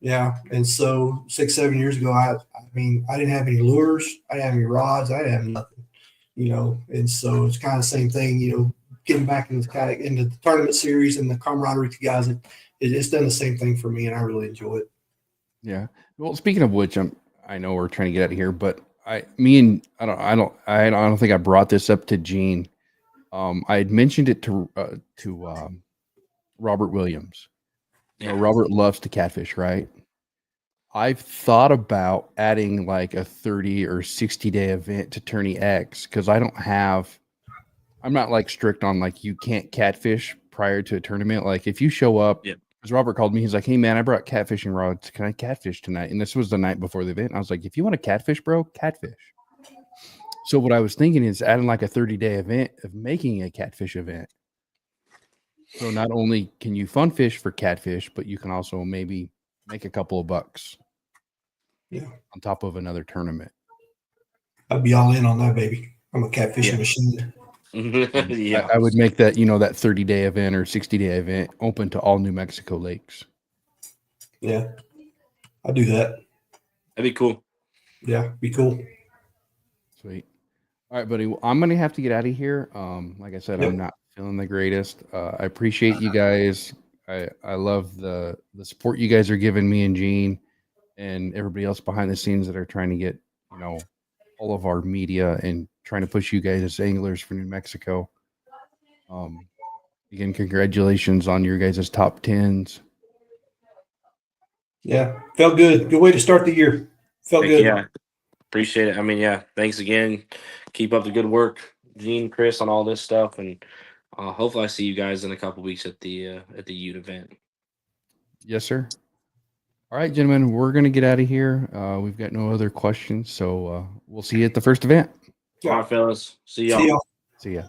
S2: Yeah. And so 6-7 years ago, I didn't have any lures. I didn't have any rods. I didn't have nothing, and so it's kind of the same thing, getting back into the tournament series and the camaraderie with you guys. It's done the same thing for me, and I really enjoy it.
S1: Yeah. Well, speaking of which, I know we're trying to get out of here, but I don't think I brought this up to Gene. I had mentioned it to Robert Williams.
S3: Yeah.
S1: Robert loves to catfish, right? I've thought about adding like a 30 or 60-day event to Tourney X because I'm not like strict on like you can't catfish prior to a tournament. Like if you show up, because Robert called me, he's like, "Hey man, I brought catfishing rods. Can I catfish tonight?" And this was the night before the event. I was like, "If you want to catfish, bro, catfish." So what I was thinking is adding like a 30-day event of making a catfish event. So not only can you fun fish for catfish, but you can also maybe make a couple of bucks.
S2: Yeah.
S1: On top of another tournament.
S2: I'd be all in on that, baby. I'm a catfishing machine.
S3: Yeah.
S1: I would make that, that 30-day event or 60-day event open to all New Mexico lakes.
S2: Yeah. I'll do that.
S3: That'd be cool.
S2: Yeah, be cool.
S1: Sweet. All right, buddy. Well, I'm going to have to get out of here. Like I said,
S2: Yep.
S1: I'm not feeling the greatest. I appreciate you guys. I love the support you guys are giving me and Gene and everybody else behind the scenes that are trying to get, all of our media and trying to push you guys as anglers for New Mexico. Again, congratulations on your guys' top 10s.
S2: Yeah, felt good. Good way to start the year. Felt good.
S3: Yeah. Appreciate it. I mean, yeah, thanks again. Keep up the good work, Gene, Chris, on all this stuff, and hopefully I see you guys in a couple weeks at the Ute event.
S1: Yes, sir. All right, gentlemen, we're going to get out of here. We've got no other questions, so we'll see you at the first event.
S2: Yeah.
S3: All right, fellas. See y'all.
S2: See y'all.
S1: See ya.